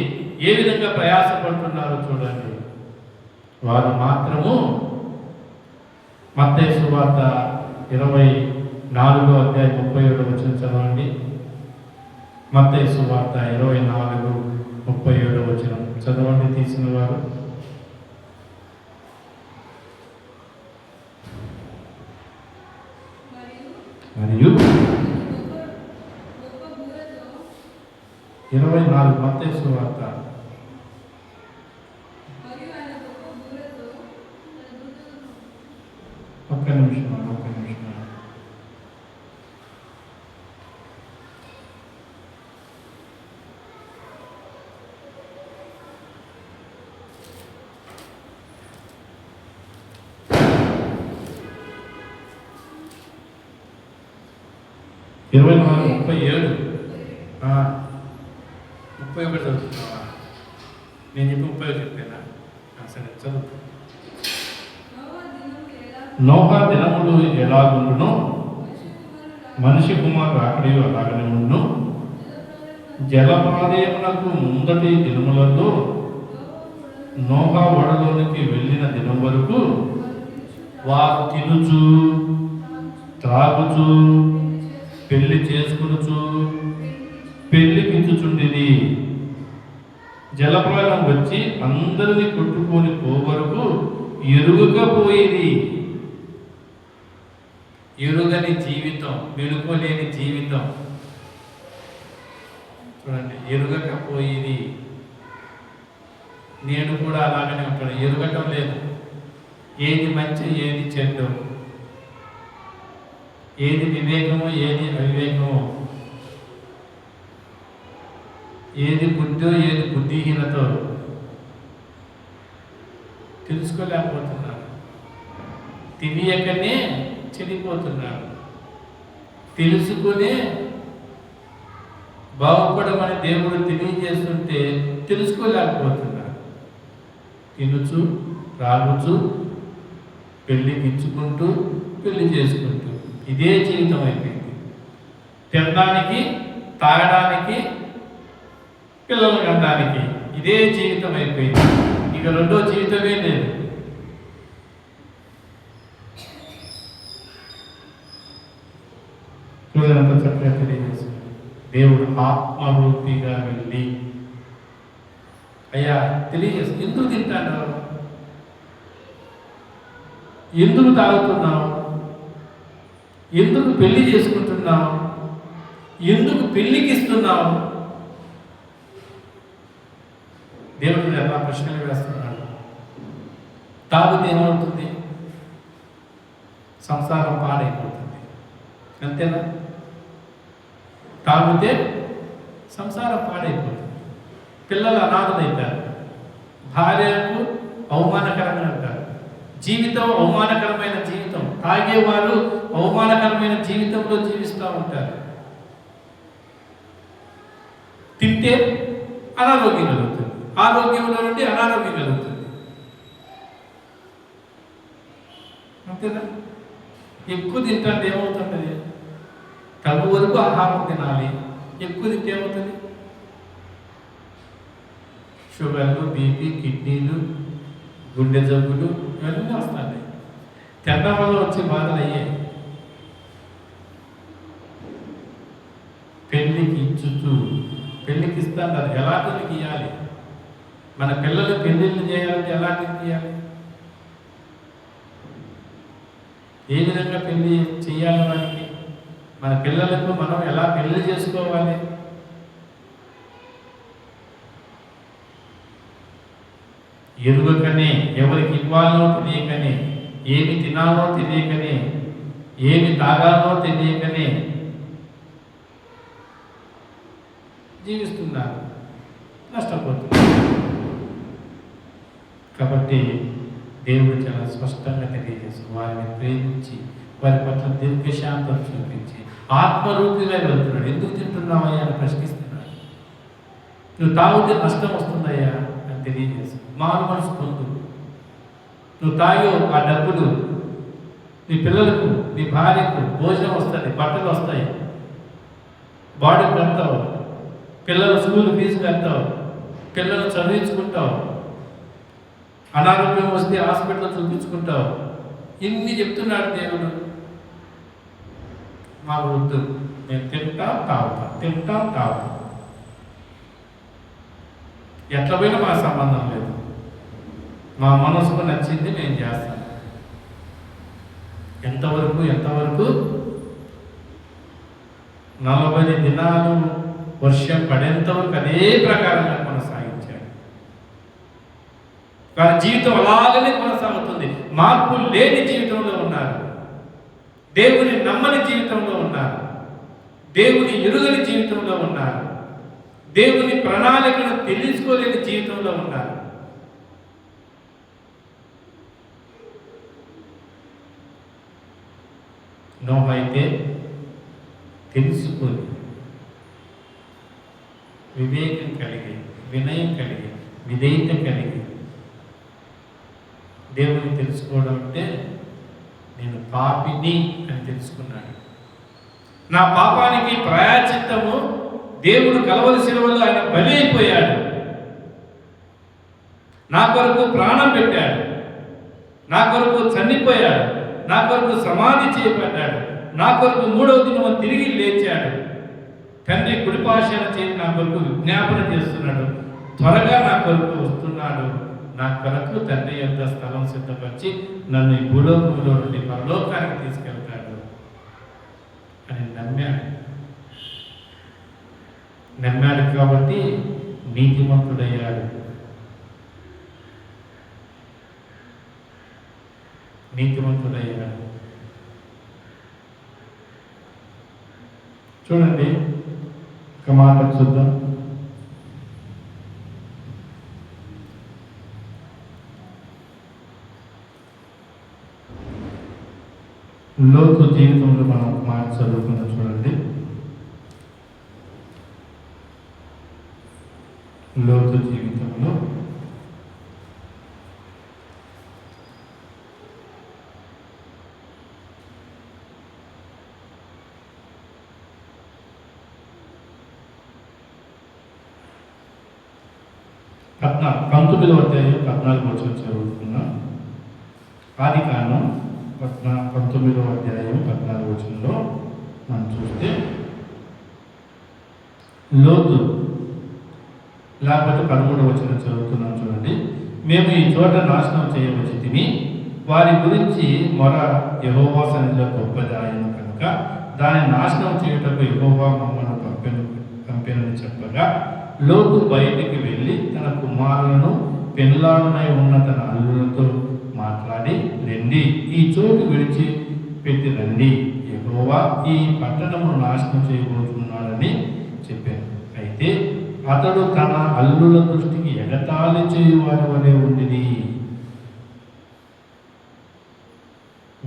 ఏ విధంగా ప్రయాసపడుతున్నారో చూడండి. వారు మాత్రము మత్తయి సువార్త 24వ అధ్యాయం 37వ వచనం చదవండి. మత్తయి సువార్త 24:37వ వచనం చదవండి తీసిన వారు. మరియు 24 మత్తయి సువార్త ఒక్క నిమిషం. 24:37 31 చదువుతున్నావా? నేను చెప్పి 30 చెప్పానా? సరే చదువు. నోహా దినములు ఎలాగుండునో మనిషి కుమారుడు రాకడయు అలాగనే ఉండును. జలప్రలయమునకు ముందటి దినములలో నోహా ఓడలోనికి వెళ్ళిన దినం వరకు వారు తినుచు, త్రాగుచు, పెళ్లి చేసుకునుచు, పెళ్లికిచ్చుచుండిది. జలప్రలయం వచ్చి అందరినీ కొట్టుకొని పోవరకు ఎరుగకపోయేది. ఎరుగని జీవితం, మెలుకోలేని జీవితం చూడండి. ఎరుగకపోయేది. నేను కూడా అలాగనే ఉంటాను. ఎరుగటం లేదు. ఏది మంచి, ఏది చెడ్డు, ఏది వివేకము, ఏది అవివేకము, ఏది బుద్ధో, ఏది బుద్ధిహీనతో తెలుసుకోలేకపోతున్నారు. తెలియకనే చెడిపోతున్నారు. తెలుసుకునే బాగుపడమని దేవుడు తెలియజేస్తుంటే తెలుసుకోలేకపోతున్నారు. తినుచు, త్రాగుచు, పెళ్లికిచ్చుకుంటూ, పెళ్లి చేసుకుంటూ ఇదే జీవితం అయిపోయింది. తినడానికి, తాగడానికి, పిల్లలు కనడానికి ఇదే జీవితం అయిపోయింది. ఇక రెండో జీవితమే లేదు. చూడంత చక్కగా తెలియజేస్తుంది. దేవుడు ఆత్మరూపిగా వెళ్ళి అయ్యా తెలియజేస్తుంది. ఎందుకు తింటాడు? ఎందుకు తాగుతున్నావు? ఎందుకు పెళ్లి చేసుకుంటున్నావు? ఎందుకు పెళ్లికి ఇస్తున్నావు? దేవుడు ఎలా ప్రశ్నలు వేస్తున్నాడు. తాగితే ఏమవుతుంది? సంసారం పాడైపోతుంది. అంతేనా? తాగితే సంసారం పాడైపోతుంది. పిల్లలు అనాథలైతారు, భార్యకు అవమానకరంగా ఉంటారు, జీవితం అవమానకరమైన జీవితం, తాగేవారు అవమానకరమైన జీవితంలో జీవిస్తూ ఉంటారు. తింటే అనారోగ్యం కలుగుతుంది, ఆరోగ్యంలో నుండి అనారోగ్యం కలుగుతుంది. అంతేనా? ఎక్కువ తింటే ఏమవుతుంటుంది? తగు వరకు ఆహారం తినాలి, ఎక్కువ తింటే ఏమవుతుంది? షుగర్లు, బీపీ, కిడ్నీలు, గుండె జబ్బులు ఇవన్నీ వస్తాయి. తినడం వల్ల వచ్చే బాధలు అయ్యాయి. పెళ్ళికి ఇచ్చుతూ పెళ్ళికి ఇస్తాను, ఎలాంటికి ఇవ్వాలి? మన పిల్లలు పెళ్ళిళ్ళు చేయాలంటే ఎలాంటికి ఇవ్వాలి? ఏ విధంగా పెళ్ళి చేయాలి? వారికి మన పిల్లలకు మనం ఎలా పెళ్లి చేసుకోవాలి? ఎరుగకనే, ఎవరికి ఇవ్వాలో తెలియకనే, ఏమి తినాలో తెలియకనే, ఏమి తాగాలో తెలియకనే జీవిస్తున్నారు, నష్టపోతున్నారు. కాబట్టి దేవుడు చాలా స్పష్టంగా తెలియజేసి వారిని ప్రేమించి వారి పట్ల దీర్ఘశాంతం చూపించి ఆత్మరూపిగా వెళ్తున్నాడు. ఎందుకు తింటున్నావయ్యా అని ప్రశ్నిస్తున్నాడు. నువ్వు తాగితే నష్టం వస్తుందయ్యా అని తెలియజేసి మారు మనసు పొందు. నువ్వు తాగో ఆ డబ్బులు నీ పిల్లలకు, నీ భార్యకు భోజనం వస్తుంది, బట్టలు వస్తాయి, బాడీ కడతావు, పిల్లల స్కూల్ ఫీజు కడతావు, పిల్లలు చదివించుకుంటావు, అనారోగ్యం వస్తే హాస్పిటల్లో చూపించుకుంటావు. ఇన్ని చెప్తున్నాడు దేవుడు. మా వద్దు, మేము తింటాం తాగుతాం, ఎట్లా పోయినా మా సంబంధం లేదు, మా మనసుకు నచ్చింది మేము చేస్తాం. ఎంతవరకు 40 దినాలు వర్షం పడేంతవరకు అదే ప్రకారంగా కొనసాగించాడు. వారి జీవితం అలాగనే కొనసాగుతుంది. మార్పు లేని జీవితంలో ఉన్నారు, దేవుని నమ్మని జీవితంలో ఉన్నారు, దేవుని ఎరుగని జీవితంలో ఉన్నారు, దేవుని ప్రణాళికను తెలుసుకోలేని జీవితంలో ఉన్నారు. నోహ అయితే తెలుసుకొని వివేకం కలిగి, వినయం కలిగి, విధేయత కలిగి దేవుని తెలుసుకోవడం అంటే నేను పాపిని అని తెలుసుకున్నాడు. నా పాపానికి ప్రాయశ్చిత్తము దేవుడు కలవరి శిలువలో ఆయన బలి అయిపోయాడు, నా కొరకు ప్రాణం పెట్టాడు, నా కొరకు చనిపోయాడు, నా కొరకు సమాధి చేయబడ్డాడు, నా కొరకు 3వ దినం తిరిగి లేచాడు, తండ్రి కుడిపాశాన చేసి నా కొరకు విజ్ఞాపన చేస్తున్నాడు, త్వరగా నా కొరకు వస్తున్నాడు, నా కొరకు తండ్రి యొక్క స్థలం సిద్ధపరిచి నన్ను ఈ భూలోకంలో నుండి పరలోకానికి తీసుకెళ్తాడు అని నమ్మాడు. కాబట్టి నీతిమంతుడయ్యాడు. చూడండి, ఒక మాట చూద్దాం. లోతు జీవితంలో మనం ఒక మాట చదువుకుందాం. చూడండి, లోతు జీవితంలో పంతొమ్మిదవ అధ్యాయం 14వ వచనం చదువుకున్నాం. ఆదికాండం 19వ అధ్యాయం 14వ వచనంలో మనం చూస్తే లోతు, లేకపోతే 13వ వచనం చదువుతున్నాం. చూడండి, మేము ఈ చోట నాశనం చేయవచ్చి తిని వారి గురించి మొర యెహోవా సన్నిధిలో గొప్పది ఆయన కనుక దాన్ని నాశనం చేయుటకు యెహోవా మమ్మల్ని పంపెనని చెప్పగా లోతు బయటికి వెళ్ళి తన కుమారులను పెళ్ళాడునై ఉన్న తన అల్లులతో మాట్లాడి, రండి, ఈ చోటు విడిచి పెట్టి రండి, యెహోవా ఈ పట్టణమును నాశనం చేయబోతున్నాడని చెప్పాను. అయితే ఆ అతడు తన అల్లుల దృష్టికి ఎగతాళి చేయువారి వలె ఉండిది.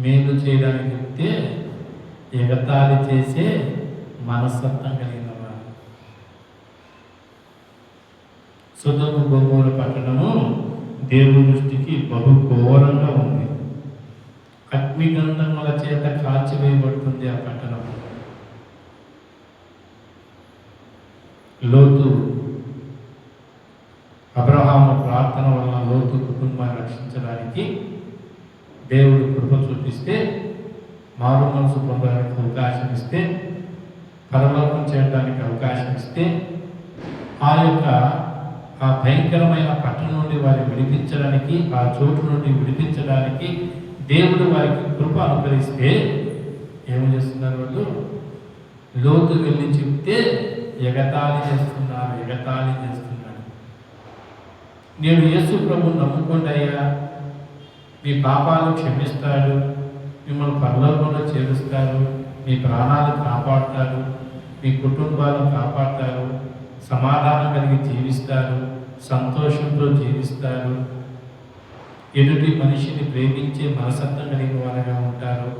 మేలు చేయడానికి చెప్తే ఎగతాళి చేసే మనస్తత్వం కలిగిన వారు. సొదొమ గొమొర్రా పట్టణము దేవుని దృష్టికి బహు ఘోరంగా ఉంది. అగ్నిగంధముల చేత కాల్చివేయబడుతుంది ఆ పట్టణం. లోతు అబ్రహాము ప్రార్థన వలన లోతు కుటుంబాన్ని రక్షించడానికి దేవుడు కృప చూపిస్తే, మారు మనసు పొందడానికి అవకాశం ఇస్తే, పరలోకం చేయడానికి అవకాశం ఇస్తే, ఆ భయంకరమైన పట్టణం నుండి వారిని విడిపించడానికి, ఆ చోటు నుండి విడిపించడానికి దేవుడు వారికి కృప అనుగ్రహిస్తే ఏం చేస్తున్నారు వాళ్ళు? లోతు వెళ్ళి చెప్తే ఎగతాళి చేస్తున్నాడు. నేను యేసు ప్రభువుని నమ్ముకోండి అయ్యా, మీ పాపాలు క్షమిస్తాడు, మిమ్మల్ని పరలోకంలో చేరుస్తాడు, మీ ప్రాణాలు కాపాడుతాడు, మీ కుటుంబాలను కాపాడుతారు, సమాధానం కలిగి జీవిస్తారు, సంతోషంతో జీవిస్తారు, ఎదుటి మనిషిని ప్రేమించే మనసత్వం కలిగిన వారుగా ఉంటారు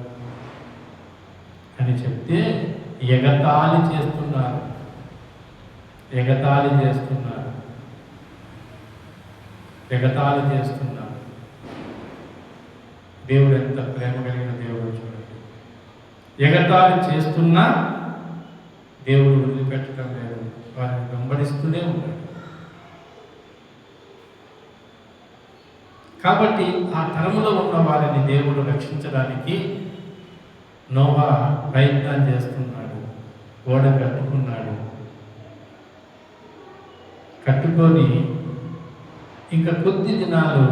అని చెప్తే ఎగతాళి చేస్తున్నారు. దేవుడు ఎంత ప్రేమ కలిగిన దేవుడు చూడండి. ఎగతాళి చేస్తున్నా దేవుడు వదిలిపెట్టడం లేదు, వారిని వెంబడిస్తూనే ఉన్నాడు. కాబట్టి ఆ తరములో ఉన్న వారిని దేవుడు రక్షించడానికి నోవా ప్రయత్నం చేస్తున్నాడు. ఓడ కట్టుకొని ఇంకా కొద్ది దినాలు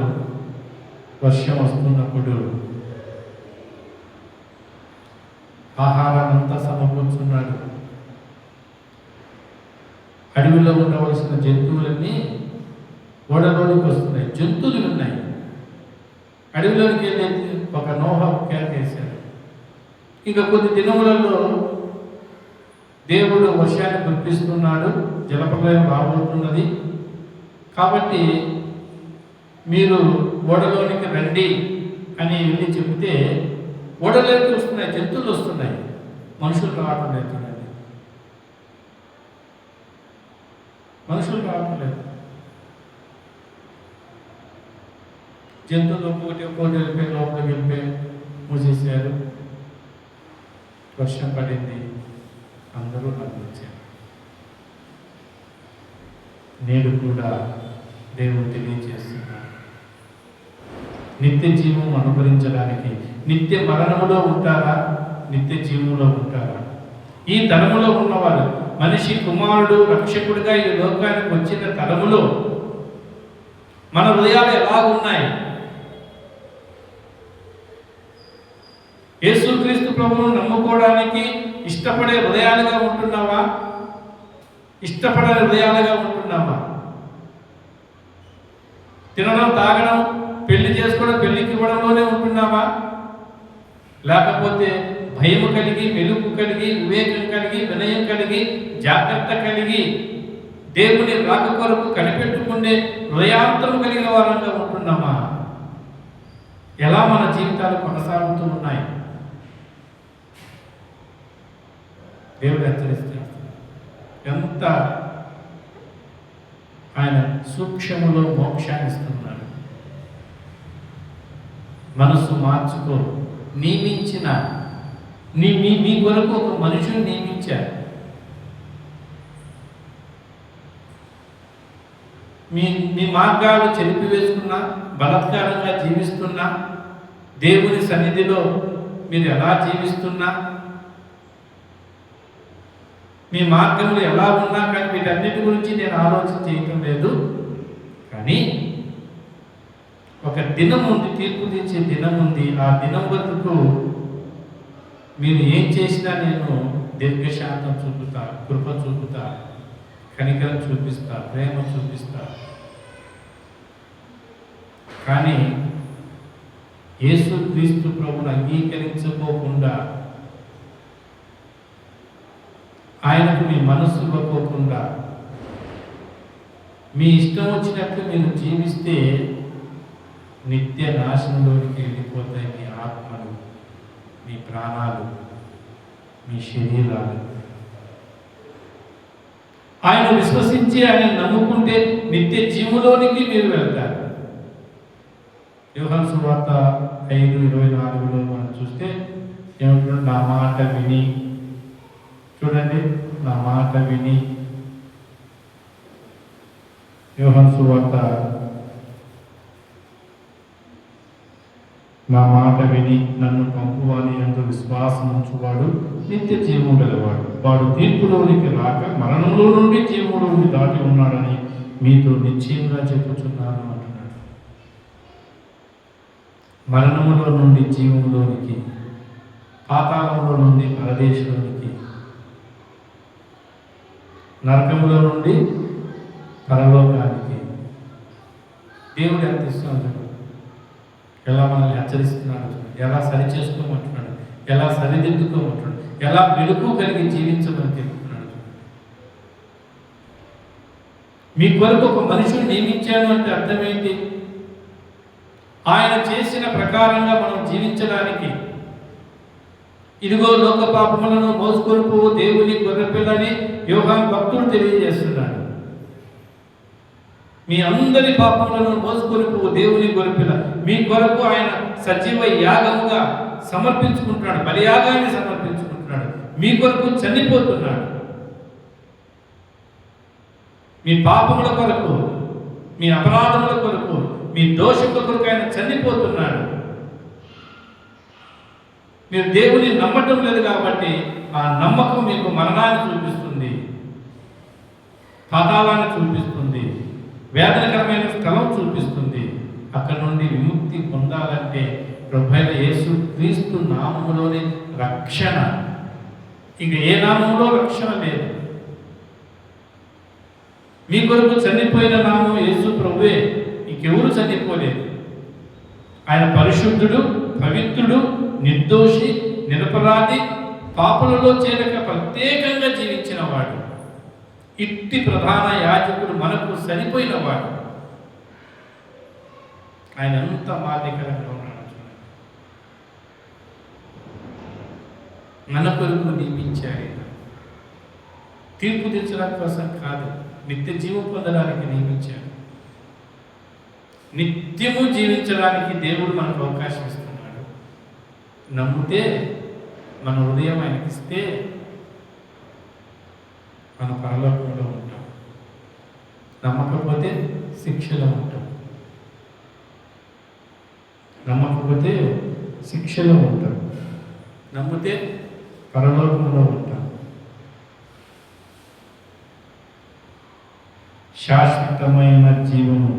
వర్షం వస్తున్నప్పుడు ఆహారాన్నంతా సమకూర్చున్నాడు. అడవిలో ఉండవలసిన జంతువులన్నీ ఓడలోనికి వస్తున్నాయి. జంతువులు ఉన్నాయి. అడవిలోనికి వెళ్ళి ఒక నోహా కేకేశాడు. ఇంకా కొద్ది దినములలో దేవుడు వర్షాన్ని కురిపిస్తున్నాడు, జలప్రలయం రాబోతున్నది, కాబట్టి మీరు ఓడలోనికి రండి అని వెళ్ళి చెబితే ఓడలోకి వస్తున్నాయి, జంతువులు వస్తున్నాయి, మనుషులు రావటం లేదు. జంతువులు ఒక్కొక్కటి వెళ్ళిపోయి లోపలికి వెళ్ళిపోయి మూసేసారు. వర్షం పడింది, అందరూ నవ్వించారు. నేడు కూడా దేవుడు తెలియజేస్తున్నాడు, నిత్య జీవం అనుభవించడానికి నిత్య మరణములో ఉంటారా, నిత్య జీవంలో ఉంటారా? ఈ తరములో ఉన్నవారు, మనిషి కుమారుడు రక్షకుడిగా ఈ లోకానికి వచ్చిన తరములో మన హృదయాలు ఎలా ఉన్నాయి? యేసుక్రీస్తు ప్రభువును నమ్ముకోవడానికి ఇష్టపడే హృదయాలుగా ఉంటున్నావా? ఇష్టపడని హృదయాలుగా ఉంటున్నావా? తినడం, తాగడం, పెళ్లి చేసుకోవడం, పెళ్లికి ఇవ్వడంలోనే ఉంటున్నావా? లేకపోతే భయం కలిగి, మెలుపు కలిగి, వివేకం కలిగి, వినయం కలిగి, జాగ్రత్త కలిగి, దేవుని రాక కొరకు కనిపెట్టుకునే హృదయాంతరం కలిగిన వారంగా ఉంటున్నామా? ఎలా మన జీవితాలు కొనసాగుతూ ఉన్నాయి? దేవుడు హెచ్చరిస్తున్నాడు. ఎంత ఆయన సూక్ష్మములో మోక్షాన్ని ఇస్తున్నాడు. మనసు మార్చుకో, నియమించిన మీ కొరకు ఒక మనుషుని నియమించారు. మీ మార్గాలు చెరిపివేసుకున్నా, బలత్కారంగా జీవిస్తున్నా, దేవుని సన్నిధిలో మీరు ఎలా జీవిస్తున్నా, మీ మార్గంలో ఎలా ఉన్నా, కానీ వీటన్నిటి గురించి నేను ఆలోచన చేయటం లేదు. కానీ ఒక దినం ఉంది, తీర్పు తీర్చే దినం ఉంది. ఆ దినం వరకు మీరు ఏం చేసినా నేను దీర్ఘశాంతం చూపుతా, కృప చూపుతా, కనికరం చూపిస్తా, ప్రేమ చూపిస్తా. కానీ యేసుక్రీస్తు ప్రభువును అంగీకరించుకోకుండా, ఆయనకు మీ మనస్సు ఇవ్వకోకుండా, మీ ఇష్టం వచ్చినట్లు మీరు జీవిస్తే నిత్య నాశనంలోనికి వెళ్ళిపోతాయి మీ ఆత్మలు, మీ ప్రాణాలు, మీ శరీరాలు. ఆయన విశ్వసించి ఆయన నమ్ముకుంటే నిత్య జీవులోనికి మీరు వెళ్తారు. యోహాను సువార్త 5:24 మనం చూస్తే ఏమంటున్నాడు? నా మాట విని, చూడండి, నా మాట విని. యోహాను సువార్త, నా మాట విని నన్ను పంపువాని యందు విశ్వాసం ఉంచువాడు నిత్య జీవము గలవాడు, వాడు తీర్పులోనికి రాక మరణంలో నుండి జీవములోకి దాటి ఉన్నాడని మీతో నిశ్చయంగా చెప్పుచున్నాను అంటున్నాడు. మరణములో నుండి జీవములోనికి, పాతాళంలో నుండి పరదేశంలోనికి, నరకములో నుండి పరలోకానికి. దేవుడు ఎంత ఇస్తున్నాడు, ఎలా మనల్ని హెచ్చరిస్తున్నాడు, ఎలా సరి చేసుకోమంటున్నాడు, ఎలా సరిదిద్దుకోమంటున్నాడు, ఎలా వెలుగు కలిగి జీవించమని తెలుపుతున్నాడు. మీ కొరకు ఒక మనిషిని నియమించాను అంటే అర్థం ఏంటి? ఆయన చేసిన ప్రకారంగా మనం జీవించడానికి. ఇదిగో లోక పాపములను మోసుకొని పోవు దేవుని గొర్రెపిల్లని యోహాను భక్తుడు తెలియజేస్తున్నాడు. మీ అందరి పాపములను మోసుకొని పోవు దేవుని గొర్రెపిల్ల మీ కొరకు ఆయన సజీవ యాగముగా సమర్పించుకుంటున్నాడు, బలియాగాన్ని సమర్పించుకుంటున్నాడు, మీ కొరకు చనిపోతున్నాడు. మీ పాపముల కొరకు, మీ అపరాధముల కొరకు, మీ దోషముల కొరకు ఆయన చనిపోతున్నాడు. మీరు దేవుని నమ్మటం లేదు కాబట్టి ఆ నమ్మకం మీకు మరణాన్ని చూపిస్తుంది, పాతాళాన్ని చూపిస్తుంది, వేదనకరమైన స్థలం చూపిస్తుంది. అక్కడ నుండి విముక్తి పొందాలంటే ప్రభువైన యేసు క్రీస్తు నామములోనే రక్షణ. ఇంక ఏ నామంలో రక్షణ లేదు. మీ కొరకు చనిపోయిన నామం యేసు ప్రభువే, ఇంకెవరు చనిపోలేదు. ఆయన పరిశుద్ధుడు, పవిత్రుడు, నిర్దోషి, నిరపరాధి, పాపులలో చేరక ప్రత్యేకంగా జీవించిన వాడు. ఇట్టి ప్రధాన యాజకుడు మనకు సరిపోయిన వాడు. ఆయన అంత మాదికరంగా ఉన్నాడు. మన కొరకు నియమించారు. తీర్పు తీర్చడానికి కోసం కాదు, నిత్య జీవం పొందడానికి నియమించాడు. నిత్యము జీవించడానికి దేవుడు మనకు అవకాశం ఇస్తున్నాడు. నమ్మితే, మన హృదయం ఆయనకిస్తే మన పరలోకంలో ఉంటాం. నమ్మకపోతే శిక్షలో ఉంటాం. నమ్మకపోతే శిక్షలో ఉంటాం. నమ్మితే పరలోకంలో ఉంటాం. శాశ్వతమైన జీవము,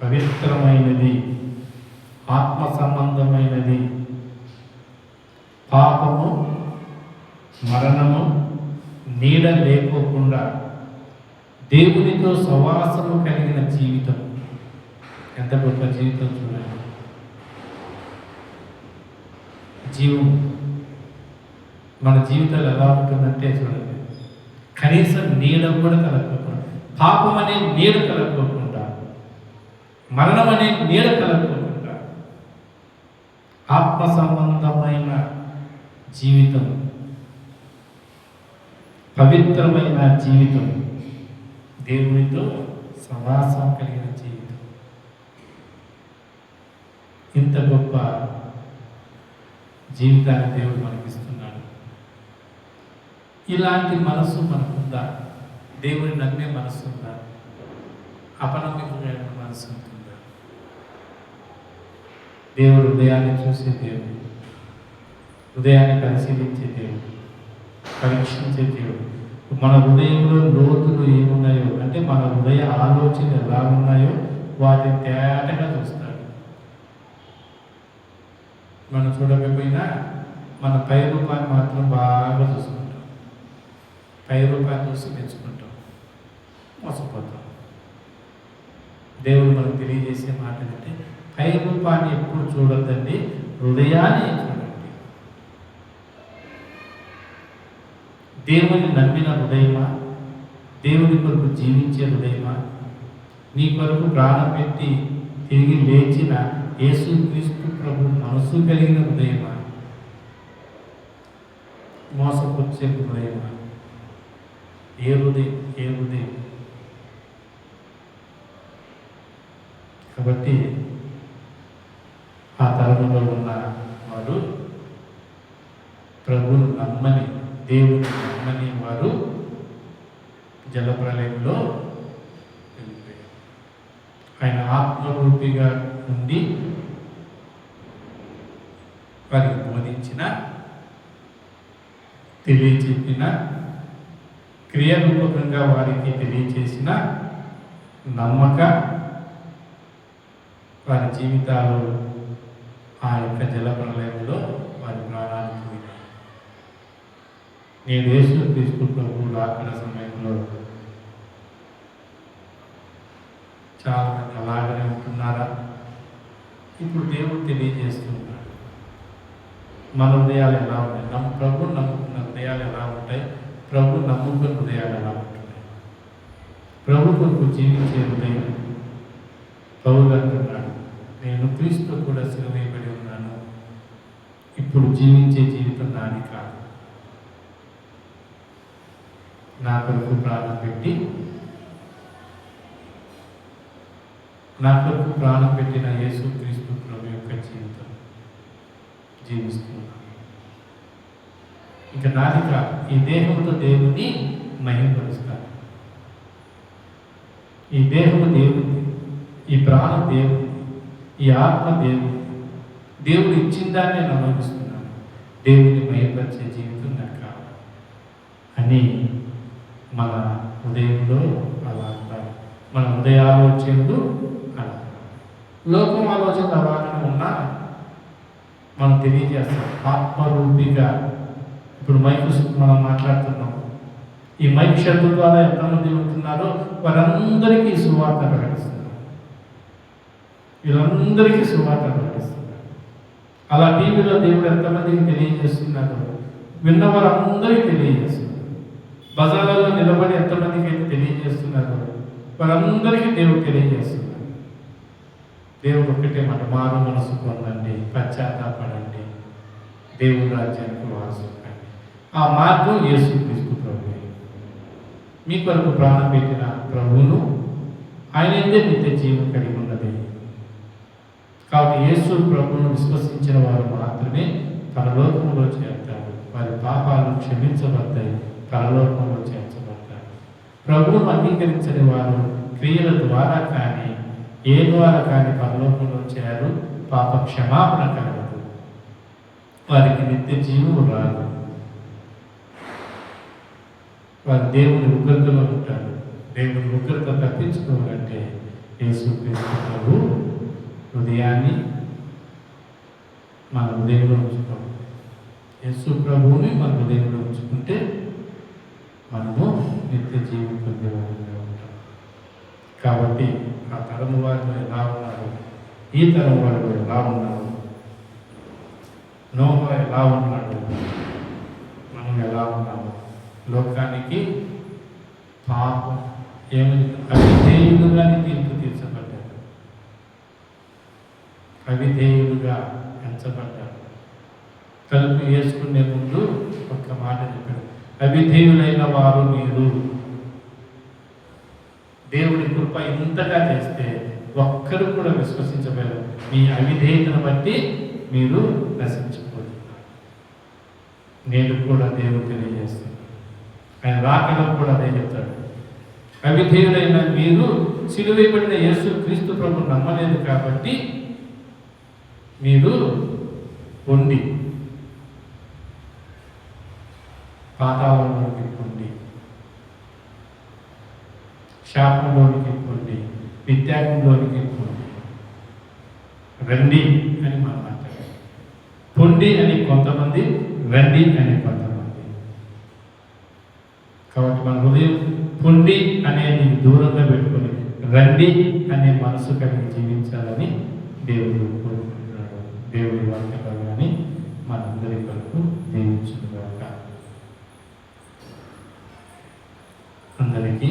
పవిత్రమైనది, ఆత్మ సంబంధమైనది, పాపము, మరణము, నీడ లేకోకుండా దేవునితో సవాసము కలిగిన జీవితం. ఎంత గొప్ప జీవితం చూడండి. జీవం మన జీవితాలు ఎలా ఉంటుందంటే చూడండి, కనీసం నీడ కూడా కలగకుండా, పాపం అనే నీడ కలగకుండా, మరణం అనే నీడ కలగకుండా, ఆత్మ సంబంధమైన జీవితం, పవిత్రమైన జీవితం, దేవునితో సవాసం కలిగిన జీవితం. ఇంత గొప్ప జీవితాన్ని దేవుడు మనకిస్తున్నాడు. ఇలాంటి మనసు మనకుందా? దేవుని నమ్మే మనసు ఉందా? అపనమ్మకమైన మనసు ఉంటుందా? దేవుడు హృదయాన్ని చూసే దేవుడు, హృదయాన్ని పరిశీలించే దేవుడు, పరీక్షించే దేవుడు. మన హృదయంలో లోతులు ఏమున్నాయో, అంటే మన హృదయ ఆలోచనలు ఎలా ఉన్నాయో వాటిని తేటగా చూస్తాడు. మనం చూడకపోయినా మన పై రూపాన్ని మాత్రం బాగా చూసుకుంటాం. పై రూపాన్ని చూసి మెచ్చుకుంటాం, మోసపోతాం. దేవుడు మనకు తెలియజేసే మాట ఏంటంటే, పై రూపాన్ని ఎప్పుడు చూడొద్దండి, హృదయాన్ని చూడండి. దేవుని నమ్మిన హృదయమా, దేవుని కొరకు జీవించే హృదయమా, నీ కొరకు ప్రాణం పెట్టి తిరిగి లేచిన యేసుక్రీస్తు ప్రభు మనసు కలిగిన హృదయమా, మోసపుచ్చే హృదయమా? ఏ హృదయం? ఏ హృదయం? కాబట్టి ఆ తరంలో ఉన్న వారు ప్రభువును నమ్మని, దేవుని నమ్మని వారు జలప్రలయంలో వెళ్ళిపోయారు. ఆయన ఆత్మరూపిగా ఉండి వారికి బోధించిన, తెలియచెప్పిన, క్రియారూపకంగా వారికి తెలియచేసిన నమ్మక వారి జీవితాలు ఆ యొక్క జలప్రలయంలో వారి ప్రాణాలు పోయినాయి. నేను యేసుక్రీస్తు ప్రభువు రాకడ సమయంలో చాలా మంది అలాగనే ఉంటున్నారా? ఇప్పుడు దేవుడు తెలియజేస్తున్నాడు మన హృదయాలు ఎలా ఉంటాయి, ప్రభువు నమ్ముకున్న హృదయాలు ఎలా ఉంటాయి, ప్రభు నమ్ముకున్న హృదయాలు ఎలా ఉంటున్నాయి. ప్రభు కొరకు జీవించే హృదయం. పౌలు అంటున్నాడు, నేను క్రీస్తు కూడా సిలువేయబడి ఉన్నాను, ఇప్పుడు జీవించే జీవితం నాది కాదు, నా కొరకు ప్రాణం పెట్టి నా కొరకు ప్రాణం పెట్టిన యేసుక్రీస్తు ప్రభు యొక్క జీవితం జీవిస్తున్నాను. ఇంకా నాది కాదు. ఈ దేహంతో దేవుని మహిమపరుస్తాను. ఈ దేహము దేవుని, ఈ ప్రాణం దేవుని, ఈ ఆత్మ దేవుని. దేవుడు ఇచ్చిన దాన్ని నేను అనుభవిస్తున్నాను. దేవుని మహిమపరిచే జీవితం నాకు కావాలి అని మన హృదయంలో అలా అంటారు. మన హృదయ ఆలోచనలు అలా, లోకం ఆలోచన అలానే ఉన్నా మనం తెలియజేస్తాం ఆత్మరూపిగా. ఇప్పుడు మైక్ మనం మాట్లాడుతున్నాం. ఈ మైక్ శబ్ద ద్వారా ఎంతమంది ఉంటున్నారో వారందరికీ సువార్త ప్రకటిస్తున్నారు. వీళ్ళందరికీ సువార్త ప్రకటిస్తున్నారు. అలా టీవీలో దేవుడు ఎంతమందికి తెలియజేస్తున్నారో విన్నవారందరికీ తెలియజేస్తున్నారు. బజార్లలో నిలబడి ఎంతమందికి అయితే తెలియజేస్తున్నారో వారందరికీ దేవుడు తెలియజేస్తున్నారు. దేవుడు ఒక్కటే మాట, మారు మనసు పొందండి, పశ్చాత్తాపడండి, దేవుని రాజ్యానికి వారసులు కండి. ఆ మార్గం యేసుక్రీస్తు ప్రభు. మీ కొరకు ప్రాణం పెట్టిన ప్రభువును, ఆయన ఎందే నిత్య జీవం కలిగి ఉన్నది. కాబట్టి యేసు ప్రభువును విశ్వసించిన వారు మాత్రమే పరలోకంలో చేరుతారు. వారి పాపాలు క్షమించబడతాయి, పరలోకంలో చేర్చబడతారు. ప్రభువును అంగీకరించని వారు క్రియల ద్వారా కానీ ఏ ద్వారా కానీ పరలోకంలో చేరు, పాప క్షమాపణ కలగదు, వారికి నిత్య జీవము రాదు. వారు దేవుని ఉగ్రతలో ఉంటారు. దేవుని ఉగ్రత తప్పించుకోవాలంటే యేసుక్రీస్తు ప్రభు హృదయాన్ని మన హృదయంలో ఉంచుకోవాలి. యేసు ప్రభువుని మన హృదయంలో ఉంచుకుంటే మనము నిత్య జీవం పొందేవాళ్ళుగా ఉంటాం. కాబట్టి ఆ తరము వారిలో ఎలా ఉన్నారు, ఈ తరం వారిలో ఎలా ఉన్నారు, నోహ ఎలా ఉన్నాడు, మనం ఎలా ఉన్నాము. లోకానికి పాపం ఏమని అవిధేయులుగానే తీర్పు తీర్చబడ్డారు, అవిధేయులుగా ఎంచబడ్డారు. తలుపు వేసుకునే ముందు ఒక్క మాట చెప్పాడు, అవిధేయులైన వారు మీరు. దేవుడి కృప ఇంతగా చేస్తే ఒక్కరు కూడా విశ్వసించలేరు. మీ అవిధేయతను బట్టి మీరు నశించిపోతున్నారు. నేను కూడా దేవుడు తెలియజేస్తాను. ఆయన రాకలో కూడా అదే చెప్తాడు. అవిధేయులైన మీరు సిలువేయబడిన యేసు క్రీస్తు ప్రభు నమ్మలేదు కాబట్టి మీరు పొండి, పాతాళంలోకి పొండి, శాపంలోనికి పొండి, విత్యాగంలోనికి పొండి, రండి అని మనం అంటారు. పొండి అని కొంతమంది, రండి అని కొంతమంది. కాబట్టి మన హృదయం పొండి అనేది దూరంగా పెట్టుకొని రండి అనే మనసు కలిగి జీవించాలని దేవుడు కోరుకుంటున్నాడు. దేవుడి వాక్యాన్ని మనందరి కొరకు దీవించుగాక. అందరికీ